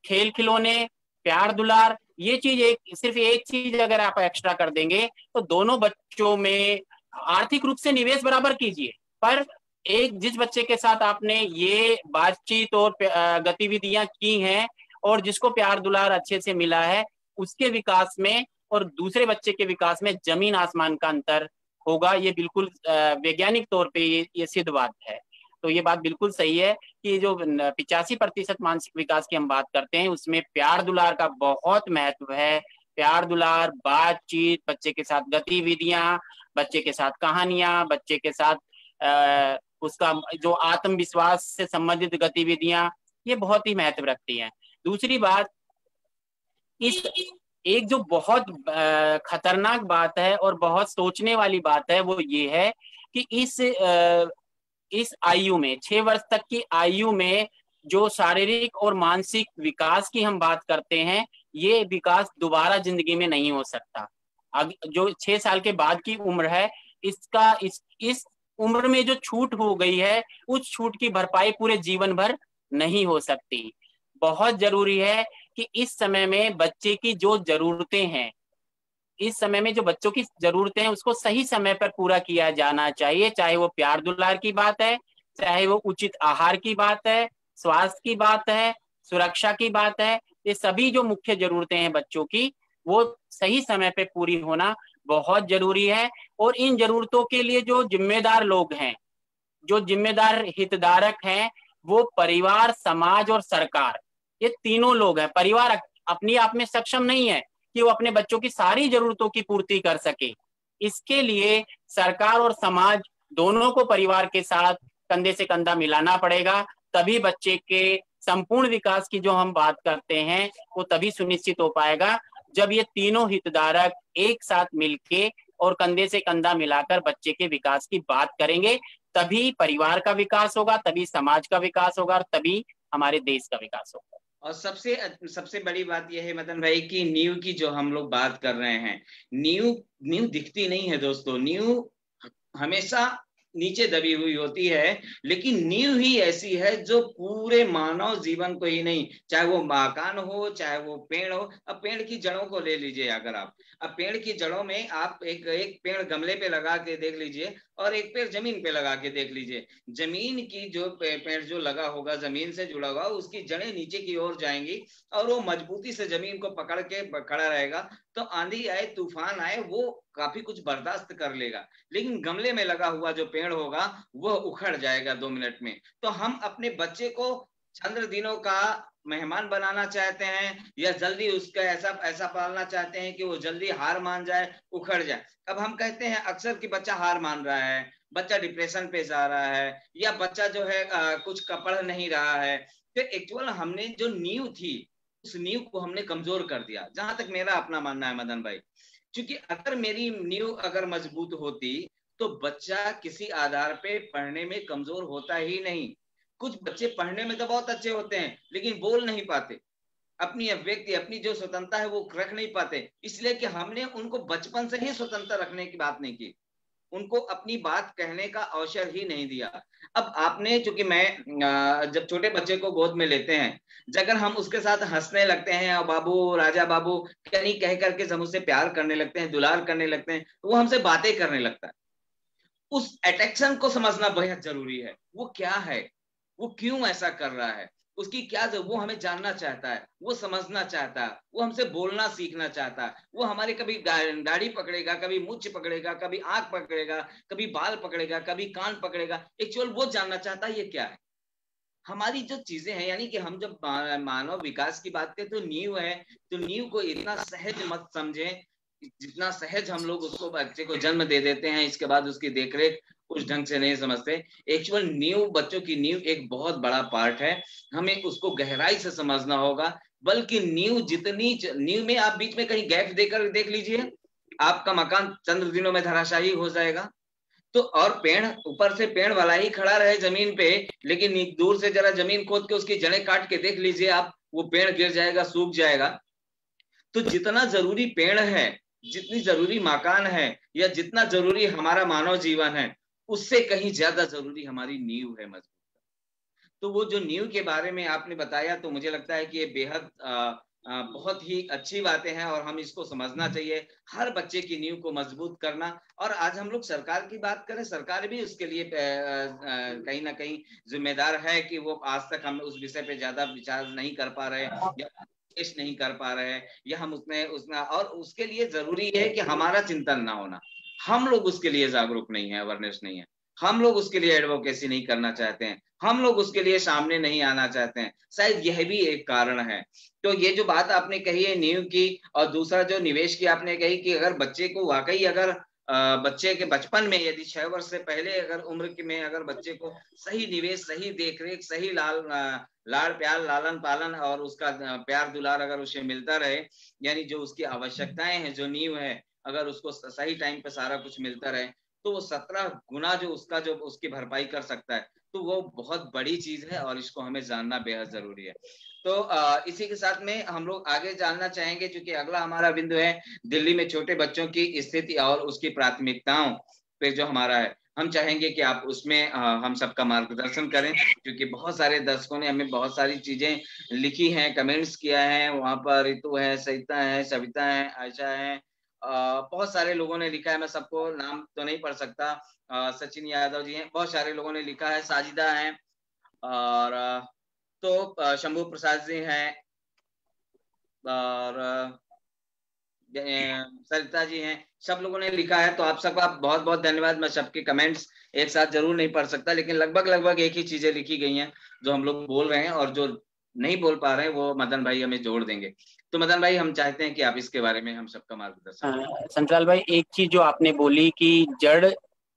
खेल खिलौने, प्यार दुलार। ये चीज सिर्फ एक चीज अगर आप एक्स्ट्रा कर देंगे तो दोनों बच्चों में आर्थिक रूप से निवेश बराबर कीजिए। पर एक जिस बच्चे के साथ आपने ये बातचीत और गतिविधियां की हैं और जिसको प्यार दुलार अच्छे से मिला है, उसके विकास में और दूसरे बच्चे के विकास में जमीन आसमान का अंतर होगा। ये बिल्कुल वैज्ञानिक तौर पे ये सिद्ध बात है। तो ये बात बिल्कुल सही है कि जो 85% मानसिक विकास की हम बात करते हैं, उसमें प्यार दुलार का बहुत महत्व है। प्यार दुलार, बातचीत, बच्चे के साथ गतिविधियां, बच्चे के साथ कहानियां, बच्चे के साथ उसका जो आत्मविश्वास से संबंधित गतिविधियां, ये बहुत ही महत्व रखती हैं। दूसरी बात, इस एक जो बहुत खतरनाक बात है और बहुत सोचने वाली बात है वो ये है कि इस आयु में, 6 वर्ष तक की आयु में जो शारीरिक और मानसिक विकास की हम बात करते हैं, ये विकास दोबारा जिंदगी में नहीं हो सकता। जो 6 साल के बाद की उम्र है, इसका इस उम्र में जो छूट हो गई है, उस छूट की भरपाई पूरे जीवन भर नहीं हो सकती। बहुत जरूरी है कि इस समय में बच्चे की जो जरूरतें हैं, इस समय में जो बच्चों की जरूरतें हैं, उसको सही समय पर पूरा किया जाना चाहिए। चाहे वो प्यार दुलार की बात है, चाहे वो उचित आहार की बात है, स्वास्थ्य की बात है, सुरक्षा की बात है, ये सभी जो मुख्य जरूरतें हैं बच्चों की, वो सही समय पे पूरी होना बहुत जरूरी है। और इन जरूरतों के लिए जो जिम्मेदार लोग हैं, जो जिम्मेदार हितधारक हैं, वो परिवार, समाज और सरकार, ये तीनों लोग हैं। परिवार अपने आप में सक्षम नहीं है कि वो अपने बच्चों की सारी जरूरतों की पूर्ति कर सके। इसके लिए सरकार और समाज दोनों को परिवार के साथ कंधे से कंधा मिलाना पड़ेगा, तभी बच्चे के संपूर्ण विकास की जो हम बात करते हैं वो तभी सुनिश्चित हो पाएगा, जब ये तीनों हितधारक एक साथ मिलके और कंधे से कंधा मिलाकर बच्चे के विकास की बात करेंगे। तभी परिवार का विकास होगा, तभी समाज का विकास होगा और तभी हमारे देश का विकास होगा। और सबसे सबसे बड़ी बात यह है मदन भाई कि नींव की जो हम लोग बात कर रहे हैं, नींव दिखती नहीं है दोस्तों। नींव हमेशा नीचे दबी हुई होती है, लेकिन नींव ही ऐसी है जो पूरे मानव जीवन को ही नहीं, चाहे वो मकान हो, चाहे वो पेड़ हो। अब पेड़ की जड़ों को ले लीजिए, अगर आप अब पेड़ की जड़ों में आप एक पेड़ गमले पे लगा के देख लीजिए और एक पेड़ जमीन पे लगा के देख लीजिए। जमीन की जो पेड़ जो लगा होगा, जमीन से जुड़ा हुआ, उसकी जड़ें नीचे की ओर जाएंगी और वो मजबूती से जमीन को पकड़ के खड़ा रहेगा। तो आंधी आए, तूफान आए, वो काफी कुछ बर्दाश्त कर लेगा। लेकिन गमले में लगा हुआ जो पेड़ होगा वह उखड़ जाएगा 2 मिनट में। तो हम अपने बच्चे को चंद्र दिनों का मेहमान बनाना चाहते हैं या जल्दी उसका ऐसा पालना चाहते हैं कि वो जल्दी हार मान जाए, उखड़ जाए। अब हम कहते हैं अक्सर कि बच्चा हार मान रहा है, बच्चा डिप्रेशन पे जा रहा है, या बच्चा जो है कुछ पढ़ नहीं रहा है। तो एक्चुअल हमने जो नींव थी, उस नींव को हमने कमजोर कर दिया, जहां तक मेरा अपना मानना है मदन भाई। क्योंकि अगर मेरी नींव अगर मजबूत होती तो बच्चा किसी आधार पे पढ़ने में कमजोर होता ही नहीं। कुछ बच्चे पढ़ने में तो बहुत अच्छे होते हैं लेकिन बोल नहीं पाते, अपनी अभिव्यक्ति, अपनी जो स्वतंत्रता है वो रख नहीं पाते, इसलिए कि हमने उनको बचपन से ही स्वतंत्र रखने की बात नहीं की, उनको अपनी बात कहने का अवसर ही नहीं दिया। अब आपने, चूंकि मैं जब छोटे बच्चे को गोद में लेते हैं, अगर हम उसके साथ हंसने लगते हैं और बाबू राजा बाबू कहीं कह करके हम उससे प्यार करने लगते हैं, दुलार करने लगते हैं, तो वो हमसे बातें करने लगता है। उस अट्रैक्शन को समझना बेहद जरूरी है। वो क्या है, वो क्यों ऐसा कर रहा है, उसकी क्या वो हमें जानना चाहता है, वो समझना चाहता है, वो हमसे बोलना सीखना चाहता है। वो हमारे कभी दाढ़ी पकड़ेगा, कभी मूंछ पकड़ेगा, कभी आंख पकड़ेगा, कभी बाल पकड़ेगा, कभी कान पकड़ेगा। एक्चुअल वो जानना चाहता है ये क्या है। हमारी जो चीजें हैं, यानी कि हम जब मानव विकास की बात करें तो नींव है, तो नींव को इतना सहज मत समझें जितना सहज हम लोग उसको बच्चे को जन्म दे देते हैं, इसके बाद उसकी देखरेख उस ढंग से नहीं समझते। एक्चुअल नींव, बच्चों की नींव एक बहुत बड़ा पार्ट है, हमें उसको गहराई से समझना होगा। बल्कि नींव जितनी, नींव में आप बीच में कहीं गैप देकर देख लीजिए, आपका मकान चंद्र दिनों में धराशायी हो जाएगा। तो और पेड़, ऊपर से पेड़ वाला ही खड़ा रहे जमीन पे, लेकिन दूर से जरा जमीन खोद के उसकी जड़ें काट के देख लीजिए आप, वो पेड़ गिर जाएगा, सूख जाएगा। तो जितना जरूरी पेड़ है, जितनी जरूरी मकान है, या जितना जरूरी हमारा मानव जीवन है, उससे कहीं ज्यादा जरूरी हमारी नींव है मजबूत। तो वो जो नींव के बारे में आपने बताया, तो मुझे लगता है कि ये बेहद बहुत ही अच्छी बातें हैं और हम इसको समझना चाहिए, हर बच्चे की नींव को मजबूत करना। और आज हम लोग सरकार की बात करें, सरकार भी उसके लिए कहीं ना कहीं जिम्मेदार है कि वो आज तक हम उस विषय पे ज्यादा विचार नहीं कर पा रहे या नहीं कर पा रहे हैं, या हम उसमें और उसके लिए जरूरी है कि हमारा चिंतन ना होना, हम लोग उसके लिए जागरूक नहीं है, अवेयरनेस नहीं है, हम लोग उसके लिए एडवोकेसी नहीं करना चाहते हैं, हम लोग उसके लिए सामने नहीं आना चाहते हैं। शायद यह भी एक कारण है। तो ये जो बात आपने कही है नींव की, और दूसरा जो निवेश की आपने कही कि अगर बच्चे को वाकई, अगर बच्चे के बचपन में, यदि 6 वर्ष से पहले अगर उम्र में अगर बच्चे को सही निवेश, सही देखरेख, सही लाड़ प्यार लालन पालन और उसका प्यार दुलार अगर उसे मिलता रहे, यानी जो उसकी आवश्यकताएं हैं, जो नींव है, अगर उसको सही टाइम पे सारा कुछ मिलता रहे, तो वो 17 गुना जो उसका जो उसकी भरपाई कर सकता है, तो वो बहुत बड़ी चीज है और इसको हमें जानना बेहद जरूरी है। तो इसी के साथ में हम लोग आगे जानना चाहेंगे, क्योंकि अगला हमारा बिंदु है दिल्ली में छोटे बच्चों की स्थिति और उसकी प्राथमिकताओं पे जो हमारा है। हम चाहेंगे कि आप उसमें हम सबका मार्गदर्शन करें, क्योंकि बहुत सारे दर्शकों ने हमें बहुत सारी चीजें लिखी हैं, कमेंट्स किया है। वहां पर रितु है, सविता है, सविता है, आयशा है, बहुत सारे लोगों ने लिखा है। मैं सबको नाम तो नहीं पढ़ सकता। सचिन यादव जी हैं, बहुत सारे लोगों ने लिखा है, साजिदा है, और तो शंभू प्रसाद जी हैं, और सरिता जी हैं, सब लोगों ने लिखा है। तो आप सबका बहुत बहुत धन्यवाद। मैं सबके कमेंट्स एक साथ जरूर नहीं पढ़ सकता, लेकिन लगभग लगभग एक ही चीजें लिखी गई हैं जो हम लोग बोल रहे हैं, और जो नहीं बोल पा रहे हैं वो मदन भाई हमें जोड़ देंगे। तो मदन भाई, हम चाहते हैं कि आप इसके बारे में हम सबका मार्गदर्शन करें। संतराल भाई, एक चीज जो आपने बोली कि जड़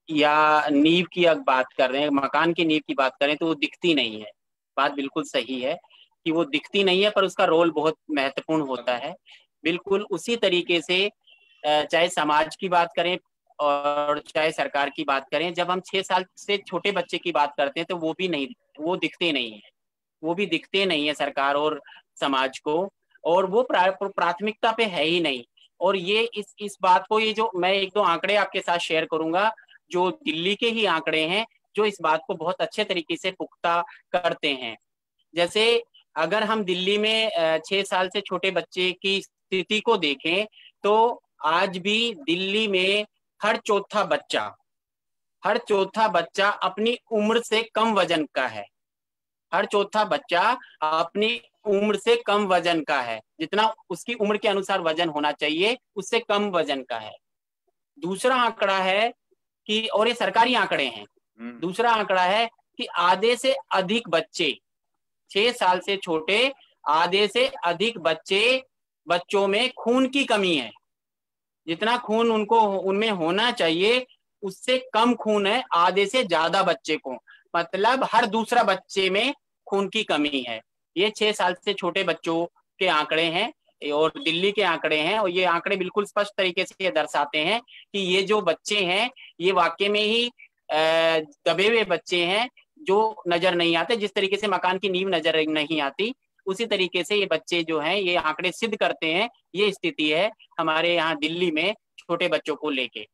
या नींव की अगर बात कर रहे हैं, मकान की नींव की बात करें, तो वो दिखती नहीं है। बात बिल्कुल सही है कि वो दिखती नहीं है, पर उसका रोल बहुत महत्वपूर्ण होता है। बिल्कुल उसी तरीके से चाहे समाज की बात करें और चाहे सरकार की बात करें, जब हम 6 साल से छोटे बच्चे की बात करते हैं तो वो भी नहीं, वो दिखते नहीं है, वो भी दिखते नहीं है सरकार और समाज को, और वो प्राथमिकता पे है ही नहीं। और ये इस बात को, ये जो मैं एक दो आंकड़े आपके साथ शेयर करूंगा, जो दिल्ली के ही आंकड़े हैं, जो इस बात को बहुत अच्छे तरीके से पुख्ता करते हैं। जैसे अगर हम दिल्ली में 6 साल से छोटे बच्चे की स्थिति को देखें, तो आज भी दिल्ली में हर चौथा बच्चा अपनी उम्र से कम वजन का है। हर चौथा बच्चा अपनी उम्र से कम वजन का है, जितना उसकी उम्र के अनुसार वजन होना चाहिए उससे कम वजन का है। दूसरा आंकड़ा है कि, और ये सरकारी आंकड़े हैं, दूसरा आंकड़ा है कि आधे से अधिक बच्चे, 6 साल से छोटे आधे से अधिक बच्चों में खून की कमी है। जितना खून उनको उनमें होना चाहिए उससे कम खून है आधे से ज्यादा बच्चे को, मतलब हर दूसरा बच्चे में खून की कमी है। ये 6 साल से छोटे बच्चों के आंकड़े हैं और दिल्ली के आंकड़े हैं, और ये आंकड़े बिल्कुल स्पष्ट तरीके से ये दर्शाते हैं कि ये जो बच्चे हैं ये वाकई में ही दबे हुए बच्चे हैं जो नजर नहीं आते। जिस तरीके से मकान की नींव नजर नहीं आती, उसी तरीके से ये बच्चे जो हैं, ये आंकड़े सिद्ध करते हैं ये स्थिति है हमारे यहाँ दिल्ली में छोटे बच्चों को लेके।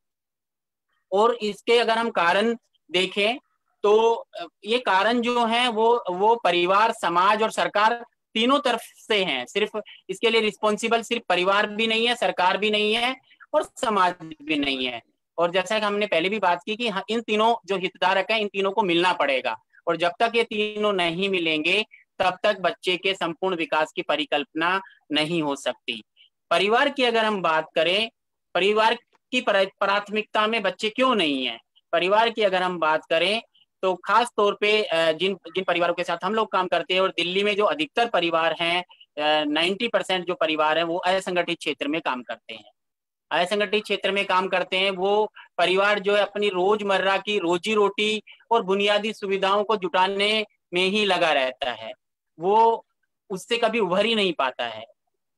और इसके अगर हम कारण देखें तो ये कारण जो हैं वो परिवार, समाज और सरकार तीनों तरफ से हैं। सिर्फ इसके लिए रिस्पॉन्सिबल सिर्फ परिवार भी नहीं है, सरकार भी नहीं है और समाज भी नहीं है। और जैसा कि हमने पहले भी बात की कि इन तीनों जो हितधारक हैं, इन तीनों को मिलना पड़ेगा, और जब तक ये तीनों नहीं मिलेंगे तब तक बच्चे के संपूर्ण विकास की परिकल्पना नहीं हो सकती। परिवार की अगर हम बात करें, परिवार की प्राथमिकता में बच्चे क्यों नहीं है, परिवार की अगर हम बात करें तो खास तौर पे जिन जिन परिवारों के साथ हम लोग काम करते हैं, और दिल्ली में जो अधिकतर परिवार हैं, 90% जो परिवार हैं वो असंगठित क्षेत्र में काम करते हैं। असंगठित क्षेत्र में काम करते हैं वो परिवार जो है अपनी रोजमर्रा की रोजी रोटी और बुनियादी सुविधाओं को जुटाने में ही लगा रहता है, वो उससे कभी उभर ही नहीं पाता है।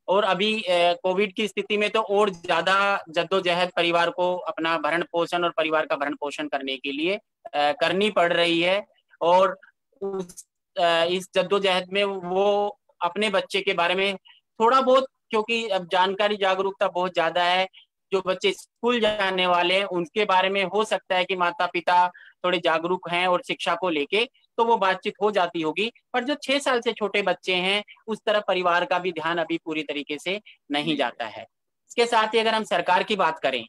और अभी कोविड की स्थिति में तो और ज्यादा जद्दोजहद परिवार को अपना भरण पोषण और परिवार का भरण पोषण करने के लिए करनी पड़ रही है। और इस जद्दोजहद में वो अपने बच्चे के बारे में थोड़ा बहुत, क्योंकि अब जानकारी जागरूकता बहुत ज्यादा है, जो बच्चे स्कूल जाने वाले हैं उनके बारे में हो सकता है कि माता पिता थोड़े जागरूक हैं और शिक्षा को लेके तो वो बातचीत हो जाती होगी, पर जो 6 साल से छोटे बच्चे हैं उस तरफ परिवार का भी ध्यान अभी पूरी तरीके से नहीं जाता है। इसके साथ ही अगर हम सरकार की बात करें,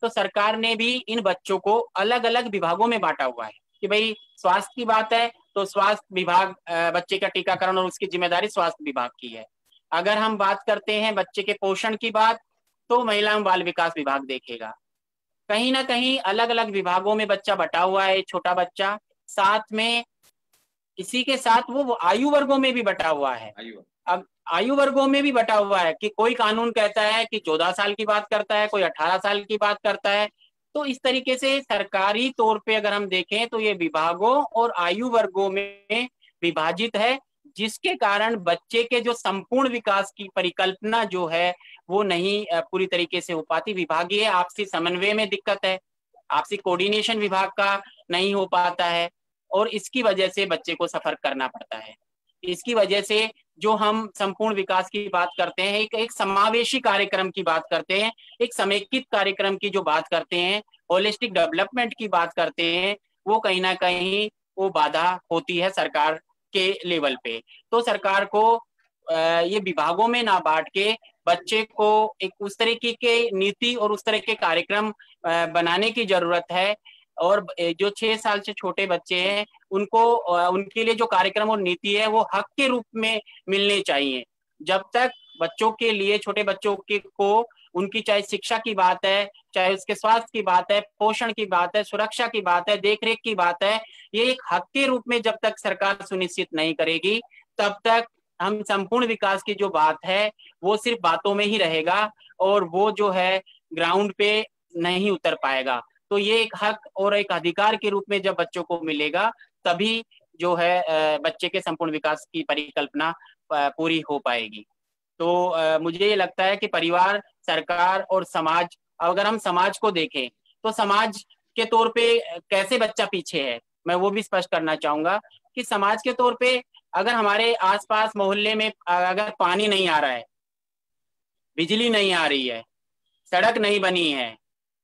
तो सरकार ने भी इन बच्चों को अलग अलग विभागों में बांटा हुआ है कि भाई स्वास्थ्य की बात है तो स्वास्थ्य विभाग बच्चे का टीकाकरण और उसकी जिम्मेदारी स्वास्थ्य विभाग की है। अगर हम बात करते हैं बच्चे के पोषण की बात, तो महिला एवं बाल विकास विभाग देखेगा। कहीं ना कहीं अलग अलग विभागों में बच्चा बटा हुआ है, छोटा बच्चा, साथ में इसी के साथ वो आयु वर्गों में भी बटा हुआ है। अब आयु वर्गों में भी बटा हुआ है कि कोई कानून कहता है कि 14 साल की बात करता है, कोई 18 साल की बात करता है। तो इस तरीके से सरकारी तौर पे अगर हम देखें तो ये विभागों और आयु वर्गों में विभाजित है, जिसके कारण बच्चे के जो संपूर्ण विकास की परिकल्पना जो है वो नहीं पूरी तरीके से हो पाती। विभागीय आपसी समन्वय में दिक्कत है, आपसी कोऑर्डिनेशन विभाग का नहीं हो पाता है, और इसकी वजह से बच्चे को सफर करना पड़ता है। इसकी वजह से जो हम संपूर्ण विकास की बात करते हैं, एक समावेशी कार्यक्रम की बात करते हैं, एक समेकित कार्यक्रम की जो बात करते हैं, होलिस्टिक डेवलपमेंट की बात करते हैं, वो कहीं ना कहीं वो बाधा होती है सरकार के लेवल पे। तो सरकार को ये विभागों में ना बांट के बच्चे को एक उस तरीके के नीति और उस तरह के कार्यक्रम बनाने की जरूरत है। और जो 6 साल से छोटे बच्चे हैं उनको उनके लिए जो कार्यक्रम और नीति है वो हक के रूप में मिलने चाहिए। जब तक बच्चों के लिए, छोटे बच्चों के को उनकी चाहे शिक्षा की बात है, चाहे उसके स्वास्थ्य की बात है, पोषण की बात है, सुरक्षा की बात है, देखरेख की बात है, ये एक हक के रूप में जब तक सरकार सुनिश्चित नहीं करेगी तब तक हम संपूर्ण विकास की जो बात है वो सिर्फ बातों में ही रहेगा और वो जो है ग्राउंड पे नहीं उतर पाएगा। तो ये एक हक और एक अधिकार के रूप में जब बच्चों को मिलेगा तभी जो है बच्चे के संपूर्ण विकास की परिकल्पना पूरी हो पाएगी। तो मुझे ये लगता है कि परिवार, सरकार और समाज, अगर हम समाज को देखें तो समाज के तौर पे कैसे बच्चा पीछे है, मैं वो भी स्पष्ट करना चाहूंगा कि समाज के तौर पे अगर हमारे आसपास मोहल्ले में अगर पानी नहीं आ रहा है, बिजली नहीं आ रही है, सड़क नहीं बनी है,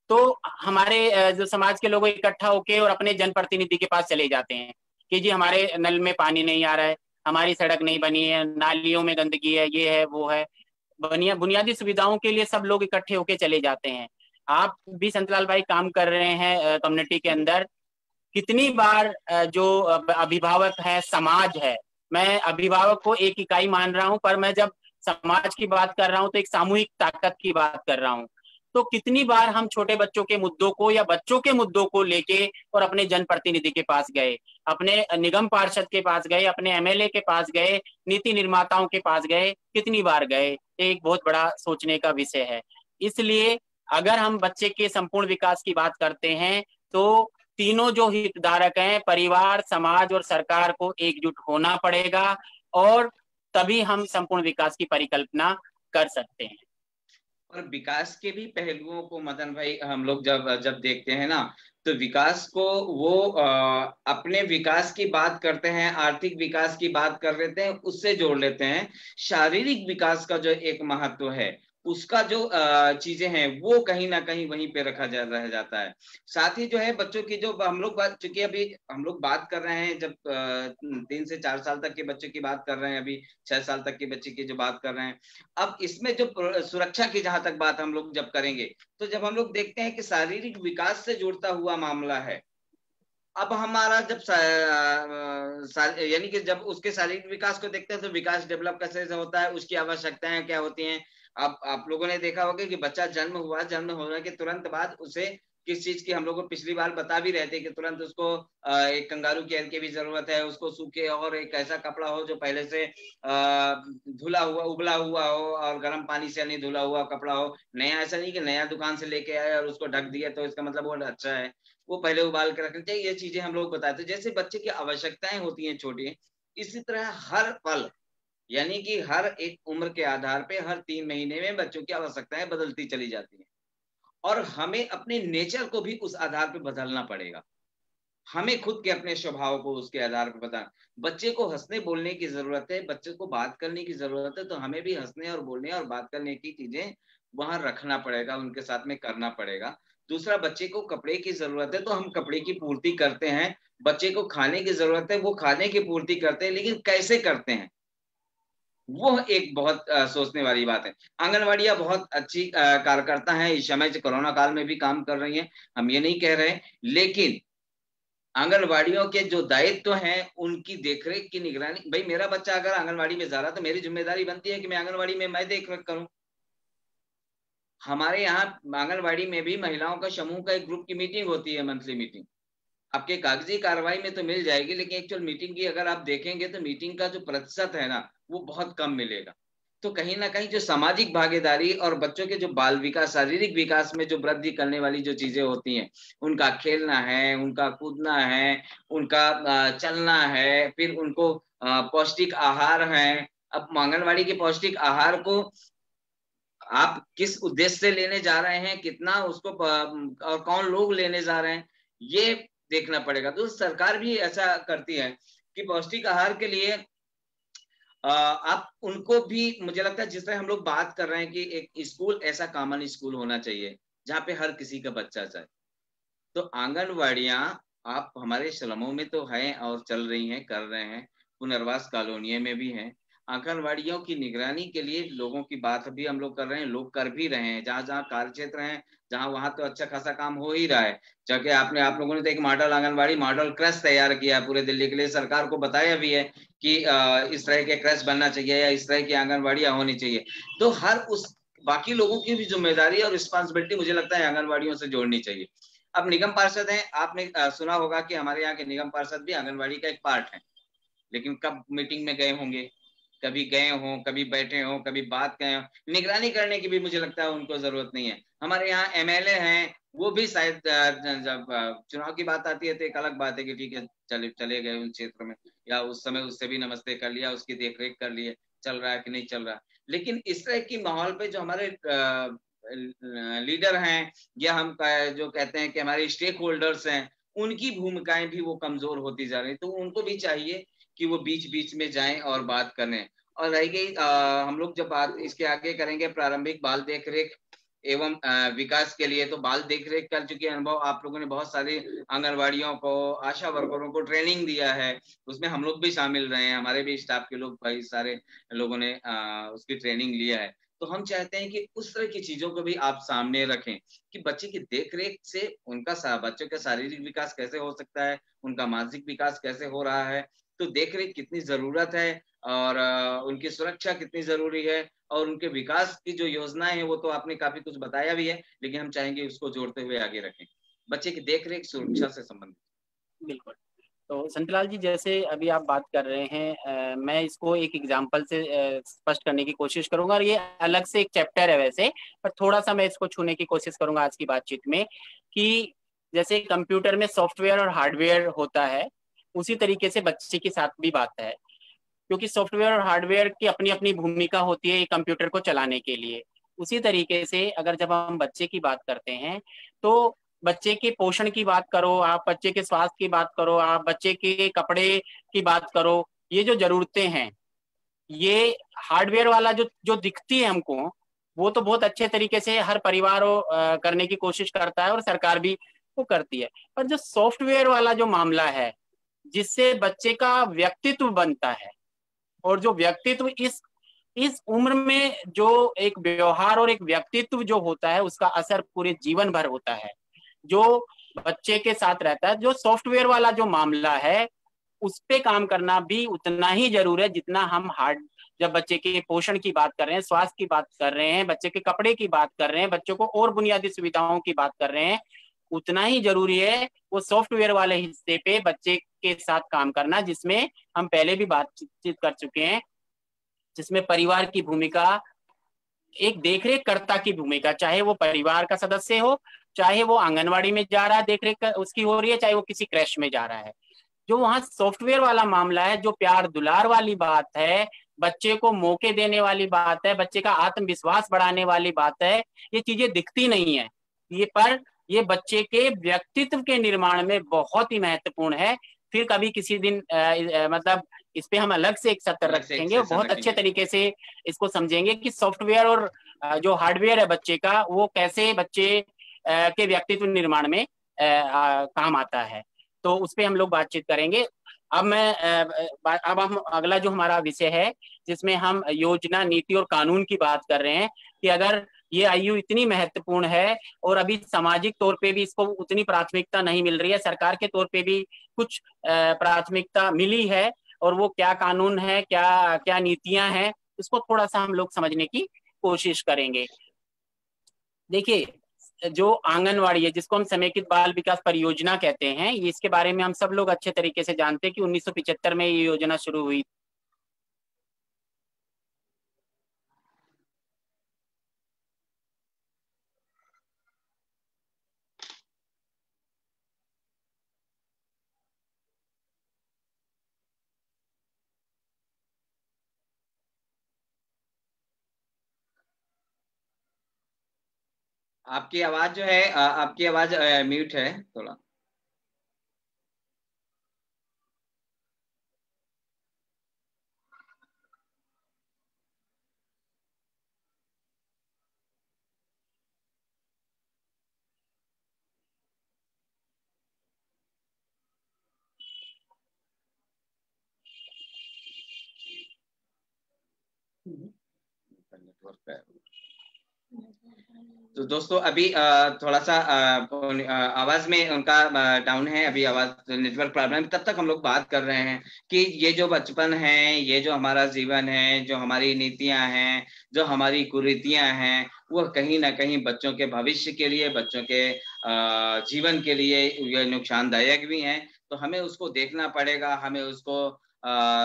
तो हमारे जो समाज के लोग इकट्ठा होके और अपने जनप्रतिनिधि के पास चले जाते हैं कि जी हमारे नल में पानी नहीं आ रहा है, हमारी सड़क नहीं बनी है, नालियों में गंदगी है, ये है वो है। बुनियादी सुविधाओं के लिए सब लोग इकट्ठे होके चले जाते हैं। आप भी संतलाल भाई काम कर रहे हैं कम्युनिटी के अंदर, कितनी बार जो अभिभावक है, समाज है, मैं अभिभावक को एक इकाई मान रहा हूं, पर मैं जब समाज की बात कर रहा हूं तो एक सामूहिक ताकत की बात कर रहा हूं। तो कितनी बार हम छोटे बच्चों के मुद्दों को या बच्चों के मुद्दों को लेके और अपने जनप्रतिनिधि के पास गए, अपने निगम पार्षद के पास गए, अपने एमएलए के पास गए, नीति निर्माताओं के पास गए, कितनी बार गए, एक बहुत बड़ा सोचने का विषय है। इसलिए अगर हम बच्चे के संपूर्ण विकास की बात करते हैं तो तीनों जो हितधारक हैं, परिवार, समाज और सरकार को एकजुट होना पड़ेगा और तभी हम संपूर्ण विकास की परिकल्पना कर सकते हैं। और विकास के भी पहलुओं को मदन भाई हम लोग जब जब देखते हैं ना, तो विकास को वो अपने विकास की बात करते हैं, आर्थिक विकास की बात कर लेते हैं, उससे जोड़ लेते हैं। शारीरिक विकास का जो एक महत्व है, उसका जो चीजें हैं वो कहीं ना कहीं वहीं पे रह जाता है। साथ ही जो है बच्चों की जो हम लोग बात, चूंकि अभी हम लोग बात कर रहे हैं, जब 3 से 4 साल तक के बच्चों की बात कर रहे हैं, अभी 6 साल तक के बच्चे की जो बात कर रहे हैं। अब इसमें जो सुरक्षा की जहां तक बात हम लोग जब करेंगे, तो जब हम लोग देखते हैं कि शारीरिक विकास से जुड़ता हुआ मामला है, अब हमारा जब यानी कि जब उसके शारीरिक विकास को देखते हैं तो विकास डेवलप कैसे से होता है, उसकी आवश्यकताएं क्या होती हैं। अब आप लोगों ने देखा होगा कि बच्चा जन्म हुआ, जन्म होने के तुरंत बाद उसे किस चीज की, हम लोग को पिछली बार बता भी रहे थे कि तुरंत उसको एक कंगारू केयर की भी जरूरत है, उसको सूखे और एक ऐसा कपड़ा हो जो पहले से धुला हुआ, उबला हुआ हो, और गर्म पानी से नहीं धुला हुआ कपड़ा हो, नया, ऐसा नहीं कि नया दुकान से लेके आए और उसको ढक दिया तो इसका मतलब वो अच्छा है, वो पहले उबाल के रखना चाहिए। ये चीजें हम लोग बताते हैं। जैसे बच्चे की आवश्यकताएं होती हैं छोटी, इसी तरह हर पल, यानी कि हर एक उम्र के आधार पे हर 3 महीने में बच्चों की आवश्यकताएं बदलती चली जाती हैं, और हमें अपने नेचर को भी उस आधार पे बदलना पड़ेगा। हमें खुद के अपने स्वभाव को उसके आधार पर बता, बच्चे को हंसने बोलने की जरूरत है, बच्चे को बात करने की जरूरत है, तो हमें भी हंसने और बोलने और बात करने की चीजें वहां रखना पड़ेगा, उनके साथ में करना पड़ेगा। दूसरा, बच्चे को कपड़े की जरूरत है तो हम कपड़े की पूर्ति करते हैं, बच्चे को खाने की जरूरत है वो खाने की पूर्ति करते हैं, लेकिन कैसे करते हैं वो एक बहुत सोचने वाली बात है। आंगनवाड़ियां बहुत अच्छी कार्यकर्ता हैं, इस समय कोरोना काल में भी काम कर रही हैं, हम ये नहीं कह रहे, लेकिन आंगनवाड़ियों के जो दायित्व हैं उनकी देखरेख की निगरानी, भाई मेरा बच्चा अगर आंगनवाड़ी में जा रहा तो मेरी जिम्मेदारी बनती है कि मैं आंगनवाड़ी में मैं देखरेख करूं। हमारे यहाँ आंगनवाड़ी में भी महिलाओं का समूह का एक ग्रुप की मीटिंग होती है, मंथली मीटिंग। आपके कागजी कार्रवाई में तो मिल जाएगी, लेकिन एक्चुअल मीटिंग की अगर आप देखेंगे तो मीटिंग का जो प्रतिशत है ना वो बहुत कम मिलेगा। तो कहीं ना कहीं जो सामाजिक भागीदारी और बच्चों के जो बाल विकास, शारीरिक विकास में जो वृद्धि करने वाली जो चीजें होती हैं, उनका खेलना है, उनका कूदना है, उनका चलना है, फिर उनको पौष्टिक आहार है। अब आंगनवाड़ी के पौष्टिक आहार को आप किस उद्देश्य से लेने जा रहे हैं, कितना उसको और कौन लोग लेने जा रहे हैं, ये देखना पड़ेगा। तो सरकार भी ऐसा करती है कि पौष्टिक आहार के लिए आप उनको भी, मुझे लगता है जिस तरह हम लोग बात कर रहे हैं कि एक स्कूल ऐसा कॉमन स्कूल होना चाहिए जहाँ पे हर किसी का बच्चा जाए, तो आंगनवाड़ियां आप हमारे स्लमों में तो हैं और चल रही हैं, कर रहे हैं, पुनर्वास कॉलोनियों में भी हैं। आंगनवाड़ियों की निगरानी के लिए लोगों की बात भी हम लोग कर रहे हैं, लोग कर भी रहे हैं, जहां जहां कार्य क्षेत्र है, जहां वहां तो अच्छा खासा काम हो ही रहा है। जबकि आप लोगों ने तो एक मॉडल आंगनवाड़ी, मॉडल क्रश तैयार किया पूरे दिल्ली के लिए, सरकार को बताया भी है कि इस तरह के क्रश बनना चाहिए या इस तरह की आंगनवाड़ियां होनी चाहिए। तो हर उस बाकी लोगों की भी जिम्मेदारी और रिस्पॉन्सिबिलिटी मुझे लगता है आंगनवाड़ियों से जोड़नी चाहिए। अब निगम पार्षद हैं, आपने सुना होगा कि हमारे यहाँ के निगम पार्षद भी आंगनवाड़ी का एक पार्ट है, लेकिन कब मीटिंग में गए होंगे, कभी गए हों, कभी बैठे हों, कभी बात गए हों, निगरानी करने की भी मुझे लगता है उनको जरूरत नहीं है। हमारे यहाँ एमएलए हैं, वो भी शायद जब चुनाव की बात आती है तो एक अलग बात है कि ठीक है चले गए उन क्षेत्र में, या उस समय उससे भी नमस्ते कर लिया, उसकी देखरेख कर लिए, चल रहा है कि नहीं चल रहा। लेकिन इस तरह की माहौल पे जो हमारे लीडर हैं, या हम जो कहते हैं कि हमारे स्टेक होल्डर्स हैं, उनकी भूमिकाएं भी वो कमजोर होती जा रही, तो उनको भी चाहिए कि वो बीच बीच में जाएं और बात करें। और रह गई हम लोग जब बात इसके आगे करेंगे प्रारंभिक बाल देखरेख एवं विकास के लिए, तो बाल देखरेख कर चुके अनुभव आप लोगों ने बहुत सारी आंगनवाड़ियों को, आशा वर्करों को ट्रेनिंग दिया है, उसमें हम लोग भी शामिल रहे हैं, हमारे भी स्टाफ के लोग भाई सारे लोगों ने उसकी ट्रेनिंग लिया है। तो हम चाहते हैं कि उस तरह की चीजों को भी आप सामने रखें कि बच्चे की देखरेख से उनका बच्चों का शारीरिक विकास कैसे हो सकता है, उनका मानसिक विकास कैसे हो रहा है, तो देखरेख कितनी जरूरत है, और उनकी सुरक्षा कितनी जरूरी है, और उनके विकास की जो योजनाएं हैं वो तो आपने काफी कुछ बताया भी है, लेकिन हम चाहेंगे उसको जोड़ते हुए आगे रखें, बच्चे की देखरेख सुरक्षा से संबंधित। बिल्कुल। तो संतलाल जी, जैसे अभी आप बात कर रहे हैं, मैं इसको एक एग्जांपल से स्पष्ट करने की कोशिश करूंगा, और ये अलग से एक चैप्टर है वैसे, पर थोड़ा सा मैं इसको छूने की कोशिश करूंगा आज की बातचीत में। कि जैसे कंप्यूटर में सॉफ्टवेयर और हार्डवेयर होता है, उसी तरीके से बच्चे के साथ भी बात है, क्योंकि सॉफ्टवेयर और हार्डवेयर की अपनी अपनी भूमिका होती है कंप्यूटर को चलाने के लिए। उसी तरीके से अगर जब हम बच्चे की बात करते हैं, तो बच्चे के पोषण की बात करो, आप बच्चे के स्वास्थ्य की बात करो, आप बच्चे के कपड़े की बात करो, ये जो जरूरतें हैं, ये हार्डवेयर वाला जो जो दिखती है हमको, वो तो बहुत अच्छे तरीके से हर परिवार करने की कोशिश करता है, और सरकार भी वो करती है। पर जो सॉफ्टवेयर वाला जो मामला है, जिससे बच्चे का व्यक्तित्व बनता है, और जो व्यक्तित्व इस उम्र में जो एक व्यवहार और एक व्यक्तित्व जो होता है, उसका असर पूरे जीवन भर होता है, जो बच्चे के साथ रहता है। जो सॉफ्टवेयर वाला जो मामला है, उस पे काम करना भी उतना ही जरूरी है जितना हम जब बच्चे के पोषण की बात कर रहे हैं, स्वास्थ्य की बात कर रहे हैं, बच्चे के कपड़े की बात कर रहे हैं, बच्चों को और बुनियादी सुविधाओं की बात कर रहे हैं, उतना ही जरूरी है वो सॉफ्टवेयर वाले हिस्से पे बच्चे के साथ काम करना, जिसमें हम पहले भी बातचीत कर चुके हैं, जिसमें परिवार की भूमिका, एक देखरेख कर्ता की भूमिका, चाहे वो परिवार का सदस्य हो, चाहे वो आंगनवाड़ी में जा रहा है देखरेख उसकी हो रही है, चाहे वो किसी क्रैश में जा रहा है। जो वहां सॉफ्टवेयर वाला मामला है, जो प्यार दुलार वाली बात है, बच्चे को मौके देने वाली बात है, बच्चे का आत्मविश्वास बढ़ाने वाली बात है, ये चीजें दिखती नहीं है पर ये बच्चे के व्यक्तित्व के निर्माण में बहुत ही महत्वपूर्ण है। फिर कभी किसी दिन मतलब इस पे हम अलग से एक सत्र रखेंगे, और बहुत अच्छे तरीके से इसको समझेंगे कि सॉफ्टवेयर और जो हार्डवेयर है बच्चे का, वो कैसे बच्चे के व्यक्तित्व निर्माण में काम आता है। तो उस पर हम लोग बातचीत करेंगे। अब हम अगला जो हमारा विषय है, जिसमें हम योजना, नीति और कानून की बात कर रहे हैं, कि अगर ये आयु इतनी महत्वपूर्ण है और अभी सामाजिक तौर पे भी इसको उतनी प्राथमिकता नहीं मिल रही है, सरकार के तौर पे भी कुछ प्राथमिकता मिली है, और वो क्या कानून है, क्या क्या नीतियां हैं, उसको थोड़ा सा हम लोग समझने की कोशिश करेंगे। देखिए, जो आंगनवाड़ी है, जिसको हम समेकित बाल विकास परियोजना कहते हैं, ये इसके बारे में हम सब लोग अच्छे तरीके से जानते हैं कि 1975 में ये योजना शुरू हुई। आपकी आवाज जो है, आपकी आवाज म्यूट है थोड़ा। नेटवर्क तो दोस्तों अभी थोड़ा सा आवाज में उनका डाउन है, अभी आवाज नेटवर्क प्रॉब्लम। तब तक हम लोग बात कर रहे हैं कि ये जो बचपन है, ये जो हमारा जीवन है, जो हमारी नीतियां हैं, जो हमारी कुरीतियां हैं, वो कहीं ना कहीं बच्चों के भविष्य के लिए, बच्चों के जीवन के लिए ये नुकसानदायक भी हैं। तो हमें उसको देखना पड़ेगा, हमें उसको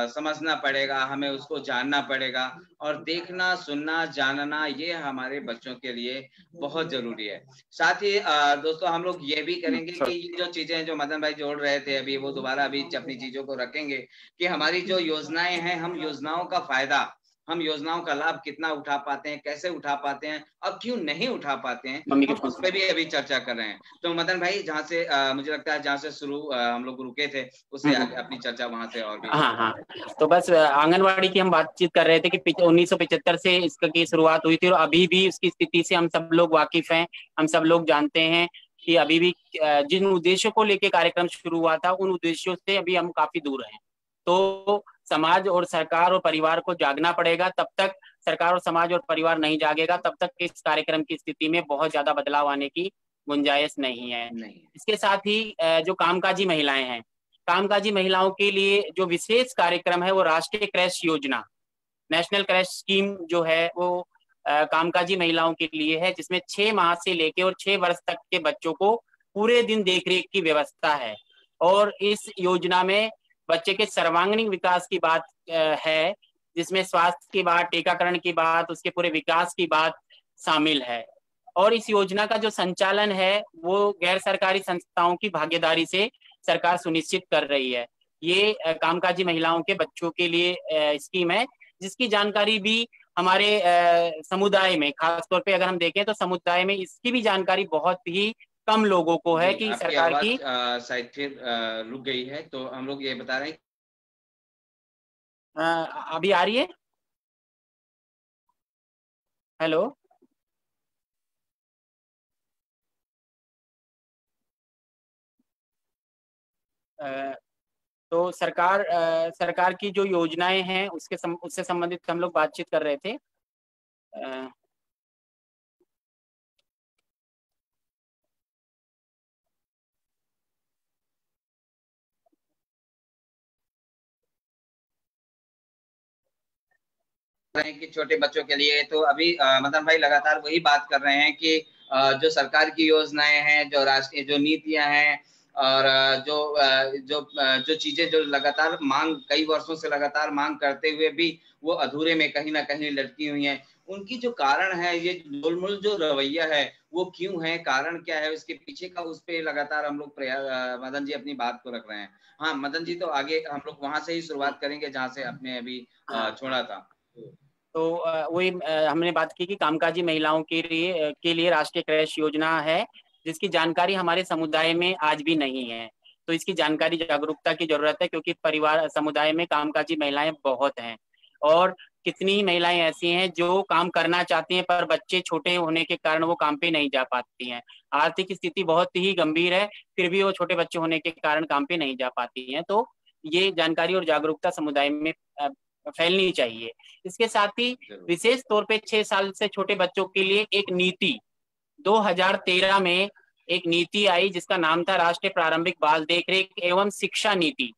समझना पड़ेगा, हमें उसको जानना पड़ेगा। और देखना, सुनना, जानना ये हमारे बच्चों के लिए बहुत जरूरी है। साथ ही दोस्तों हम लोग ये भी करेंगे कि ये जो चीजें जो मदन भाई जोड़ रहे थे अभी, वो दोबारा अभी अपनी चीजों को रखेंगे कि हमारी जो योजनाएं हैं, हम योजनाओं का फायदा, हम योजनाओं का लाभ कितना उठा पाते हैं, कैसे उठा पाते हैं, और क्यों नहीं उठा पाते हैं, हम उस पर भी अभी चर्चा कर रहे हैं। तो मदन भाई जहाँ से मुझे लगता है जहाँ से शुरू हम लोग रुके थे, उससे अपनी चर्चा वहां से और भी। हाँ हाँ, तो बस आंगनवाड़ी की हम बातचीत कर रहे थे कि 1975 से इसकी शुरुआत हुई थी, और अभी भी उसकी स्थिति से हम सब लोग वाकिफ हैं। हम सब लोग जानते हैं कि अभी भी जिन उद्देश्यों को लेकर कार्यक्रम शुरू हुआ था, उन उद्देश्यों से अभी हम काफी दूर हैं। तो समाज और सरकार और परिवार को जागना पड़ेगा। तब तक सरकार और समाज और परिवार नहीं जागेगा, तब तक इस कार्यक्रम की स्थिति में बहुत ज्यादा बदलाव आने की गुंजाइश नहीं है। इसके साथ ही जो कामकाजी महिलाएं हैं, कामकाजी महिलाओं के लिए जो विशेष कार्यक्रम है वो राष्ट्रीय क्रैश योजना, नेशनल क्रैश स्कीम जो है वो कामकाजी महिलाओं के लिए है, जिसमें 6 माह से लेके और 6 वर्ष तक के बच्चों को पूरे दिन देखरेख की व्यवस्था है। और इस योजना में बच्चे के सर्वांगीण विकास की बात है, जिसमें स्वास्थ्य की बात, टीकाकरण की बात, उसके पूरे विकास की बात शामिल है। और इस योजना का जो संचालन है वो गैर सरकारी संस्थाओं की भागीदारी से सरकार सुनिश्चित कर रही है। ये कामकाजी महिलाओं के बच्चों के लिए स्कीम है, जिसकी जानकारी भी हमारे समुदाय में, खासतौर पे अगर हम देखें तो समुदाय में इसकी भी जानकारी बहुत ही कम लोगों को है कि सरकार की। शायद फिर रुक गई है, तो हम लोग ये बता रहे हैं। अभी आ रही है? हेलो। तो सरकार की जो योजनाएं हैं उससे संबंधित हम लोग बातचीत कर रहे थे। रहे हैं कि छोटे बच्चों के लिए, तो अभी मदन भाई लगातार वही बात कर रहे हैं कि जो सरकार की योजनाएं हैं, जो राष्ट्रीय जो नीतियां हैं, और जो चीजें जो लगातार मांग, कई वर्षों से लगातार मांग करते हुए भी वो अधूरे में कहीं ना कहीं लटकी हुई हैं, उनकी जो कारण है, ये गोलमोल जो रवैया है वो क्यों है, कारण क्या है उसके पीछे का, उस पर लगातार हम लोग मदन जी अपनी बात को रख रहे हैं। हाँ मदन जी, तो आगे हम लोग वहां से ही शुरुआत करेंगे जहाँ से आपने अभी छोड़ा था। तो वही हमने बात की कि कामकाजी महिलाओं के लिए राष्ट्रीय क्रैश योजना है, जिसकी जानकारी हमारे समुदाय में आज भी नहीं है। तो इसकी जानकारी, जागरूकता की जरूरत है, क्योंकि परिवार समुदाय में कामकाजी महिलाएं बहुत हैं, और कितनी ही महिलाएं ऐसी हैं जो काम करना चाहती हैं, पर बच्चे छोटे होने के कारण वो काम पे नहीं जा पाती हैं। आर्थिक स्थिति बहुत ही गंभीर है, फिर भी वो छोटे बच्चे होने के कारण काम पे नहीं जा पाती हैं। तो ये जानकारी और जागरूकता समुदाय में फैलनी चाहिए। इसके साथ ही विशेष तौर पे 6 साल से छोटे बच्चों के लिए एक नीति 2013 में एक नीति आई, जिसका नाम था राष्ट्रीय प्रारंभिक बाल देखरेख एवं शिक्षा नीति।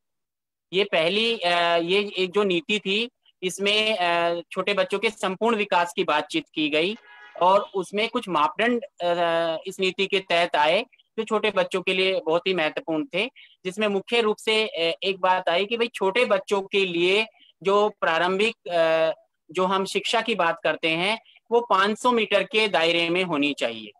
ये पहली ये एक जो नीति थी, इसमें छोटे बच्चों के संपूर्ण विकास की बातचीत की गई, और उसमें कुछ मापदंड इस नीति के तहत आए जो छोटे बच्चों के लिए बहुत ही महत्वपूर्ण थे, जिसमें मुख्य रूप से एक बात आई कि भाई छोटे बच्चों के लिए जो प्रारंभिक जो हम शिक्षा की बात करते हैं वो 500 मीटर के दायरे में होनी चाहिए।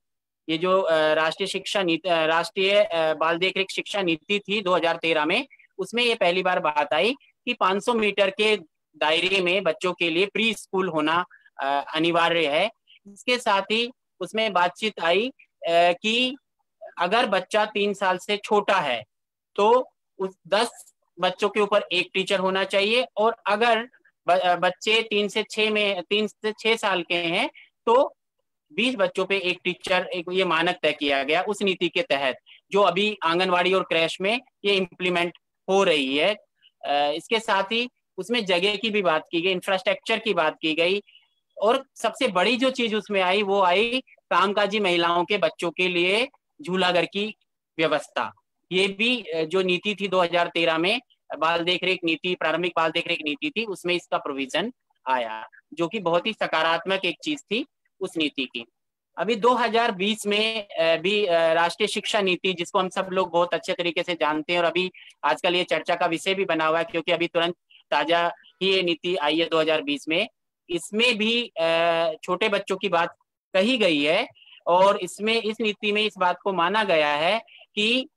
ये जो राष्ट्रीय बाल देखरेख शिक्षा नीति थी 2013 में, उसमें ये पहली बार बात आई कि 500 मीटर के दायरे में बच्चों के लिए प्री स्कूल होना अनिवार्य है। इसके साथ ही उसमें बातचीत आई कि अगर बच्चा 3 साल से छोटा है तो उस 10 बच्चों के ऊपर एक टीचर होना चाहिए, और अगर बच्चे 3 से 6 साल के हैं तो 20 बच्चों पे एक टीचर, एक ये मानक तय किया गया उस नीति के तहत, जो अभी आंगनवाड़ी और क्रैश में ये इम्प्लीमेंट हो रही है। इसके साथ ही उसमें जगह की भी बात की गई, इंफ्रास्ट्रक्चर की बात की गई, और सबसे बड़ी जो चीज उसमें आई वो आई कामकाजी महिलाओं के बच्चों के लिए झूला घर की व्यवस्था। ये भी जो नीति थी 2013 में, बाल देखरेख नीति, प्रारंभिक बाल देखरेख नीति थी, उसमें इसका प्रोविजन आया, जो कि बहुत ही सकारात्मक एक चीज थी उस नीति की। अभी 2020 में भी राष्ट्रीय शिक्षा नीति, जिसको हम सब लोग बहुत अच्छे तरीके से जानते हैं और अभी आजकल ये चर्चा का विषय भी बना हुआ है, क्योंकि अभी तुरंत ताजा ही ये नीति आई है 2020 में। इसमें भी छोटे बच्चों की बात कही गई है, और इसमें इस नीति में इस बात को माना गया है कि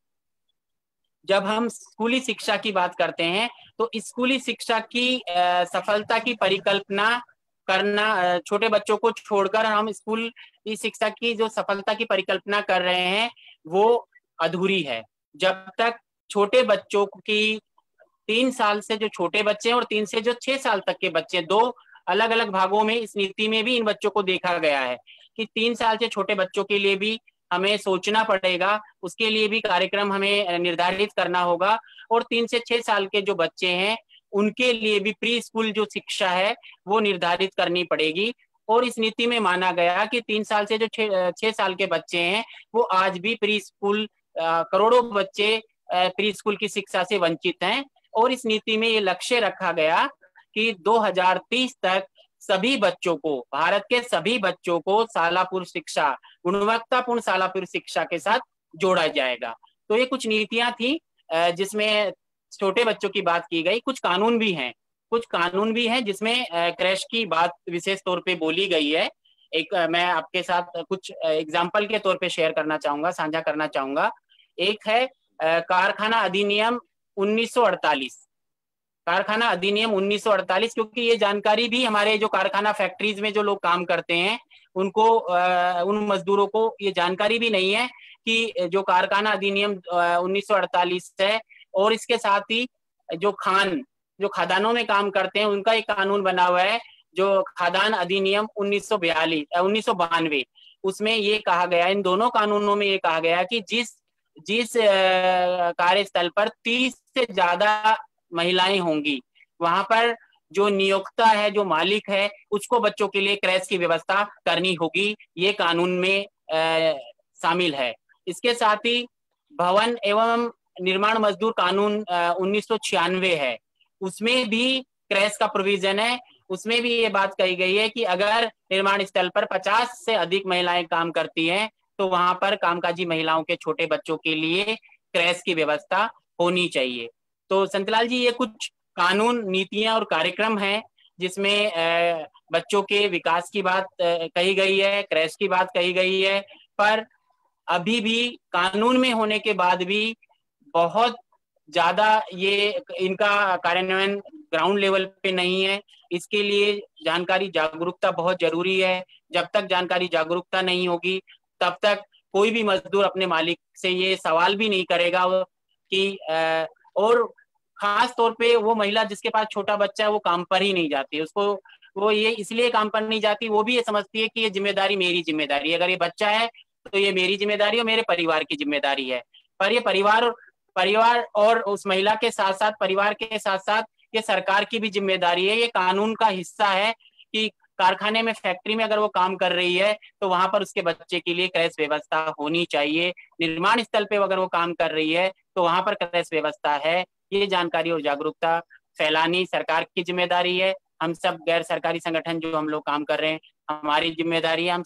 जब हम स्कूली शिक्षा की बात करते हैं तो स्कूली शिक्षा की सफलता की परिकल्पना करना, छोटे बच्चों को छोड़कर हम स्कूल की शिक्षा की जो सफलता की परिकल्पना कर रहे हैं वो अधूरी है। जब तक छोटे बच्चों की 3 साल से जो छोटे बच्चे हैं और 3 से जो 6 साल तक के बच्चे, दो अलग अलग भागों में इस नीति में भी इन बच्चों को देखा गया है कि 3 साल से छोटे बच्चों के लिए भी हमें सोचना पड़ेगा, उसके लिए भी कार्यक्रम हमें निर्धारित करना होगा, और 3 से 6 साल के जो बच्चे हैं उनके लिए भी प्री स्कूल जो शिक्षा है वो निर्धारित करनी पड़ेगी। और इस नीति में माना गया कि 3 साल से जो 6 साल के बच्चे हैं वो आज भी प्री स्कूल, करोड़ों बच्चे प्री स्कूल की शिक्षा से वंचित हैं, और इस नीति में ये लक्ष्य रखा गया कि 2030 तक सभी बच्चों को, भारत के सभी बच्चों को शाला पूर्व शिक्षा, गुणवत्तापूर्ण शाला पूर्व शिक्षा के साथ जोड़ा जाएगा। तो ये कुछ नीतियां थी जिसमें छोटे बच्चों की बात की गई। कुछ कानून भी हैं जिसमें क्रैश की बात विशेष तौर पे बोली गई है। एक मैं आपके साथ कुछ एग्जाम्पल के तौर पे शेयर करना चाहूंगा, साझा करना चाहूंगा। एक है कारखाना अधिनियम 1948, कारखाना अधिनियम 1948, क्योंकि ये जानकारी भी हमारे जो कारखाना फैक्ट्रीज में जो लोग काम करते हैं उनको, उन मजदूरों को ये जानकारी भी नहीं है कि जो कारखाना अधिनियम 1948 है, और इसके साथ ही जो खदानों में काम करते हैं उनका एक कानून बना हुआ है, जो खदान अधिनियम 1992, उसमें ये कहा गया, इन दोनों कानूनों में ये कहा गया कि जिस कार्यस्थल पर 30 से ज्यादा महिलाएं होंगी वहां पर जो नियोक्ता है, जो मालिक है, उसको बच्चों के लिए क्रैश की व्यवस्था करनी होगी। ये कानून में शामिल है। इसके साथ ही भवन एवं निर्माण मजदूर कानून 1996 है, उसमें भी क्रैश का प्रोविजन है। उसमें भी ये बात कही गई है कि अगर निर्माण स्थल पर 50 से अधिक महिलाएं काम करती हैं तो वहां पर कामकाजी महिलाओं के छोटे बच्चों के लिए क्रैश की व्यवस्था होनी चाहिए। तो संतलाल जी, ये कुछ कानून, नीतियां और कार्यक्रम हैं जिसमें बच्चों के विकास की बात कही गई है, क्रैश की बात कही गई है, पर अभी भी कानून में होने के बाद भी बहुत ज्यादा ये इनका कार्यान्वयन ग्राउंड लेवल पे नहीं है। इसके लिए जानकारी जागरूकता बहुत जरूरी है। जब तक जानकारी जागरूकता नहीं होगी तब तक कोई भी मजदूर अपने मालिक से ये सवाल भी नहीं करेगा कि और खास तौर पे वो महिला जिसके पास छोटा बच्चा है वो काम पर ही नहीं जाती, उसको वो ये इसलिए काम पर नहीं जाती, वो भी ये समझती है कि ये जिम्मेदारी मेरी जिम्मेदारी है, अगर ये बच्चा है तो ये मेरी जिम्मेदारी और मेरे परिवार की जिम्मेदारी है। पर ये परिवार और उस महिला के साथ साथ, परिवार के साथ साथ ये सरकार की भी जिम्मेदारी है, ये कानून का हिस्सा है कि कारखाने में, फैक्ट्री में अगर वो काम कर रही है तो वहां पर उसके बच्चे के लिए क्रैश व्यवस्था होनी चाहिए। निर्माण स्थल पे अगर वो काम कर रही है तो वहां पर क्रैश व्यवस्था है। ये जानकारी और जागरूकता फैलानी सरकार की जिम्मेदारी है। हम सब गैर सरकारी संगठन जो हम लोग काम कर रहे हैं, हमारी जिम्मेदारी है, हम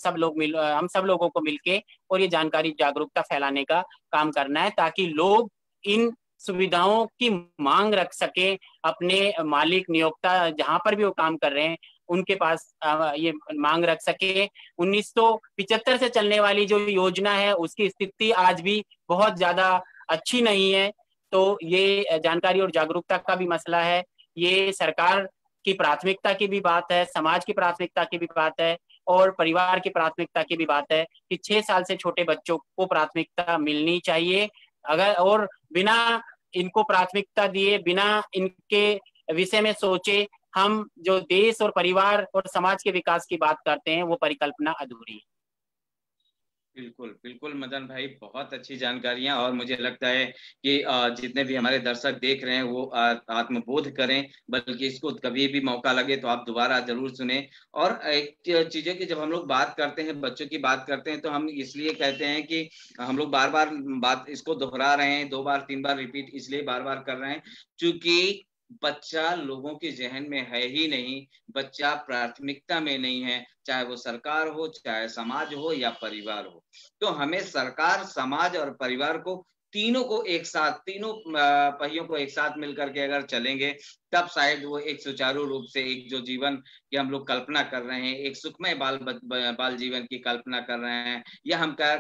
सब लोगों को मिलके और ये जानकारी जागरूकता फैलाने का काम करना है, ताकि लोग इन सुविधाओं की मांग रख सके, अपने मालिक, नियोक्ता जहां पर भी वो काम कर रहे हैं उनके पास ये मांग रख सके। 1975 से चलने वाली जो योजना है उसकी स्थिति आज भी बहुत ज्यादा अच्छी नहीं है। तो ये जानकारी और जागरूकता का भी मसला है, ये सरकार की प्राथमिकता की भी बात है, समाज की प्राथमिकता की भी बात है, और परिवार की प्राथमिकता की भी बात है कि 6 साल से छोटे बच्चों को प्राथमिकता मिलनी चाहिए। अगर और बिना इनको प्राथमिकता दिए, बिना इनके विषय में सोचे हम जो देश और परिवार और समाज के विकास की बात करते हैं वो परिकल्पना अधूरी है। बिल्कुल बिल्कुल मदन भाई, बहुत अच्छी जानकारियां। और मुझे लगता है कि जितने भी हमारे दर्शक देख रहे हैं वो आत्मबोध करें, बल्कि इसको कभी भी मौका लगे तो आप दोबारा जरूर सुने। और एक चीजें कि जब हम लोग बात करते हैं, बच्चों की बात करते हैं, तो हम इसलिए कहते हैं कि हम लोग बार बार बात इसको दोहरा रहे हैं, 2 बार 3 बार रिपीट इसलिए बार बार कर रहे हैं क्योंकि बच्चा लोगों के जहन में है ही नहीं, बच्चा प्राथमिकता में नहीं है, चाहे वो सरकार हो, चाहे समाज हो या परिवार हो। तो हमें सरकार, समाज और परिवार को, तीनों को एक साथ, तीनों पहियों को एक साथ मिलकर के अगर चलेंगे, तब शायद वो एक सुचारू रूप से एक जो जीवन की हम लोग कल्पना कर रहे हैं, एक सुखमय बाल जीवन की कल्पना कर रहे हैं, या हम कह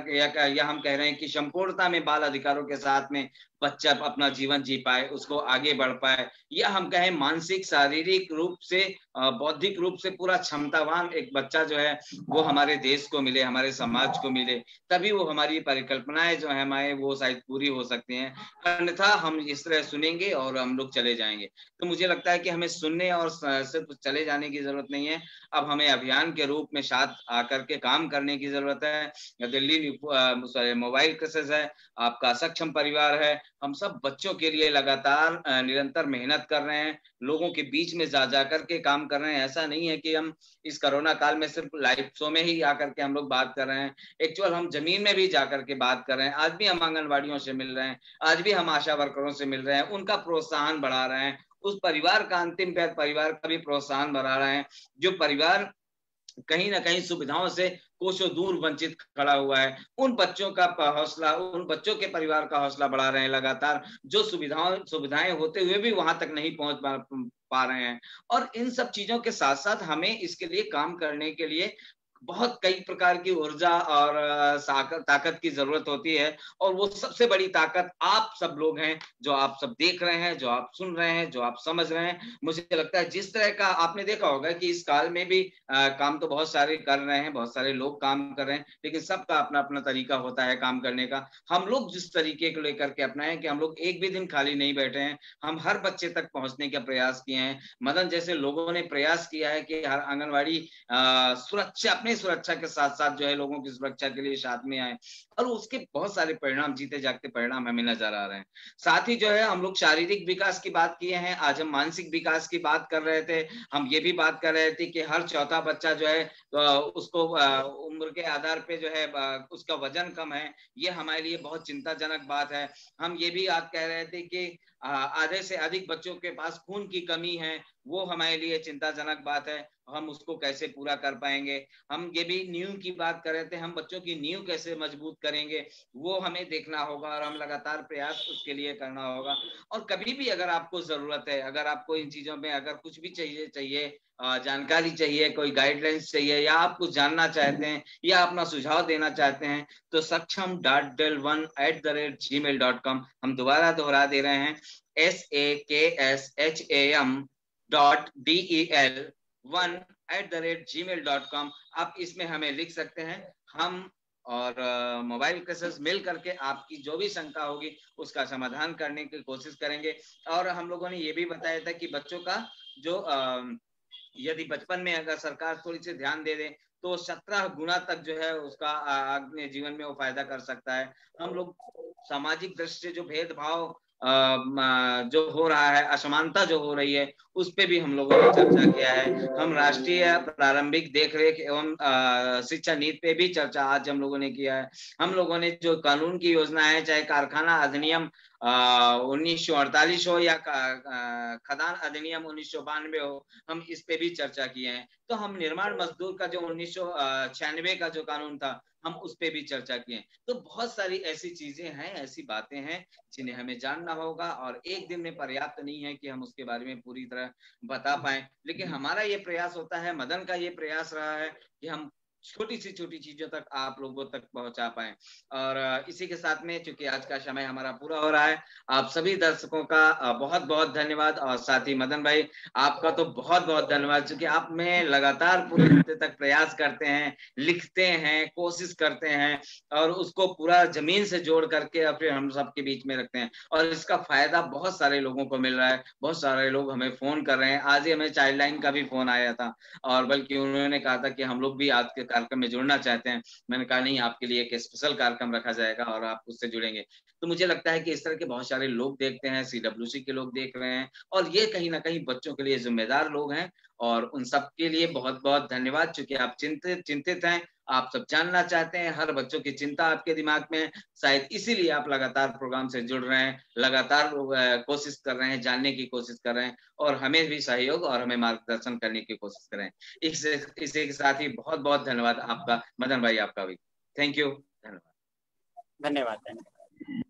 रहे हैं कि संपूर्णता में बाल अधिकारों के साथ में बच्चा अपना जीवन जी पाए, उसको आगे बढ़ पाए, या हम कहें मानसिक शारीरिक रूप से, बौद्धिक रूप से पूरा क्षमतावान एक बच्चा जो है वो हमारे देश को मिले, हमारे समाज को मिले, तभी वो हमारी परिकल्पनाएं जो है हमारे वो शायद पूरी हो सकती हैं। अन्यथा हम इस तरह सुनेंगे और हम लोग चले जाएंगे। तो मुझे लगता है कि हमें सुनने और सिर्फ चले जाने की जरूरत नहीं है, अब हमें अभियान के रूप में साथ आकर के काम करने की जरूरत है। दिल्ली मोबाइल क्राइसिस है, आपका सक्षम परिवार है, हम सब बच्चों के लिए लगातार निरंतर मेहनत कर रहे हैं, लोगों के बीच में जा करके काम कर रहे हैं। ऐसा नहीं है कि हम इस कोरोना काल में सिर्फ लाइव शो में ही आकर के हम लोग बात कर रहे हैं, एक्चुअल हम जमीन में भी जाकर के बात कर रहे हैं। आज भी हम आंगनबाड़ियों से मिल रहे हैं, आज भी हम आशा वर्करों से मिल रहे हैं, उनका प्रोत्साहन बढ़ा रहे हैं, उस परिवार का, अंतिम परिवार का भी प्रोत्साहन बढ़ा रहे हैं, जो परिवार कहीं ना कहीं सुविधाओं से कोसों दूर वंचित खड़ा हुआ है, उन बच्चों का हौसला, उन बच्चों के परिवार का हौसला बढ़ा रहे हैं लगातार, जो सुविधाएं होते हुए भी वहां तक नहीं पहुंच पा रहे हैं। और इन सब चीजों के साथ साथ हमें इसके लिए काम करने के लिए बहुत कई प्रकार की ऊर्जा और ताकत की जरूरत होती है। और वो सबसे बड़ी ताकत आप सब लोग हैं, जो आप सब देख रहे हैं, जो आप सुन रहे हैं, जो आप समझ रहे हैं। मुझे लगता है जिस तरह का आपने देखा होगा कि इस काल में भी काम तो बहुत सारे कर रहे हैं, बहुत सारे लोग काम कर रहे हैं, लेकिन सबका अपना अपना तरीका होता है काम करने का। हम लोग जिस तरीके को लेकर के अपनाए कि हम लोग एक भी दिन खाली नहीं बैठे हैं, हम हर बच्चे तक पहुंचने का प्रयास किए हैं। मदन जैसे लोगों ने प्रयास किया है कि हर आंगनबाड़ी सुरक्षा, अपनी सुरक्षा के साथ साथ जो है लोगों की सुरक्षा के लिए साथ में आए, और उसके बहुत सारे परिणाम, जीते जागते परिणाम हमें नजर आ रहे हैं। साथ ही जो है हम लोग शारीरिक विकास की बात किए हैं, आज हम मानसिक विकास की बात कर रहे थे। हम ये भी बात कर रहे थे कि हर चौथा बच्चा जो है उसको उम्र के आधार पे जो है उसका वजन कम है, ये हमारे लिए बहुत चिंताजनक बात है। हम ये भी आज कह रहे थे कि आधे से अधिक बच्चों के पास खून की कमी है, वो हमारे लिए चिंताजनक बात है, हम उसको कैसे पूरा कर पाएंगे। हम ये भी नींव की बात कर रहे थे, हम बच्चों की नींव कैसे मजबूत करेंगे, वो हमें देखना होगा, और हम लगातार प्रयास उसके लिए करना होगा। और कभी भी अगर आपको जरूरत है, अगर आपको इन चीजों में अगर कुछ भी चाहिए जानकारी चाहिए, कोई गाइडलाइंस चाहिए, या आप कुछ जानना चाहते हैं या अपना सुझाव देना चाहते हैं, तो saksham.del1@gmail.com, हम दोबारा दोहरा दे रहे हैं, saksham.del1@gmail.com। आप इसमें हमें लिख सकते हैं, हम और मोबाइल क्राइसिस मिल करके आपकी जो भी शंका होगी उसका समाधान करने की कोशिश करेंगे। और हम लोगों ने ये भी बताया था कि बच्चों का जो यदि बचपन में अगर सरकार थोड़ी सी ध्यान दे दे तो 17 गुना तक जो है उसका अपने जीवन में वो फायदा कर सकता है। हम लोग सामाजिक दृष्टि से जो भेदभाव जो हो रहा है, असमानता जो हो रही है, उस पे भी हम लोगों ने चर्चा किया है। हम राष्ट्रीय प्रारंभिक देखरेख एवं शिक्षा नीति पे भी चर्चा आज हम लोगों ने किया है। हम लोगों ने जो कानून की योजना है, चाहे कारखाना अधिनियम 1948 हो या खदान अधिनियम 1992 हो, हम इस पे भी चर्चा किए हैं। तो हम निर्माण मजदूर का जो 1996 का जो कानून था, हम उस पे भी चर्चा किए। तो बहुत सारी ऐसी चीजें हैं, ऐसी बातें हैं जिन्हें हमें जानना होगा, और एक दिन में पर्याप्त नहीं है कि हम उसके बारे में पूरी तरह बता पाए। लेकिन हमारा ये प्रयास होता है, मदन का ये प्रयास रहा है कि हम छोटी चीजों तक आप लोगों तक पहुंचा पाए। और इसी के साथ में, चूंकि आज का समय हमारा पूरा हो रहा है, आप सभी दर्शकों का बहुत बहुत धन्यवाद, और साथ ही मदन भाई आपका तो बहुत बहुत धन्यवाद, क्योंकि आप में लगातार पूरे हफ्ते तक प्रयास करते हैं, लिखते हैं, कोशिश करते हैं, और उसको पूरा जमीन से जोड़ करके और फिर हम सबके बीच में रखते हैं, और इसका फायदा बहुत सारे लोगों को मिल रहा है। बहुत सारे लोग हमें फोन कर रहे हैं, आज ही हमें चाइल्ड लाइन का भी फोन आया था, और बल्कि उन्होंने कहा था कि हम लोग भी आज के कार्यक्रम में जुड़ना चाहते हैं। मैंने कहा नहीं, आपके लिए एक स्पेशल कार्यक्रम रखा जाएगा और आप उससे जुड़ेंगे। तो मुझे लगता है कि इस तरह के बहुत सारे लोग देखते हैं, CWC के लोग देख रहे हैं, और ये कहीं ना कहीं बच्चों के लिए जिम्मेदार लोग हैं, और उन सब के लिए बहुत बहुत धन्यवाद। चूंकि आप चिंतित हैं, आप सब जानना चाहते हैं, हर बच्चों की चिंता आपके दिमाग में है, शायद इसीलिए आप लगातार प्रोग्राम से जुड़ रहे हैं, लगातार कोशिश कर रहे हैं, जानने की कोशिश कर रहे हैं, और हमें भी सहयोग और हमें मार्गदर्शन करने की कोशिश कर रहे हैं। इसी के साथ ही बहुत बहुत धन्यवाद आपका मदन भाई, आपका भी थैंक यू, धन्यवाद। धन्यवाद।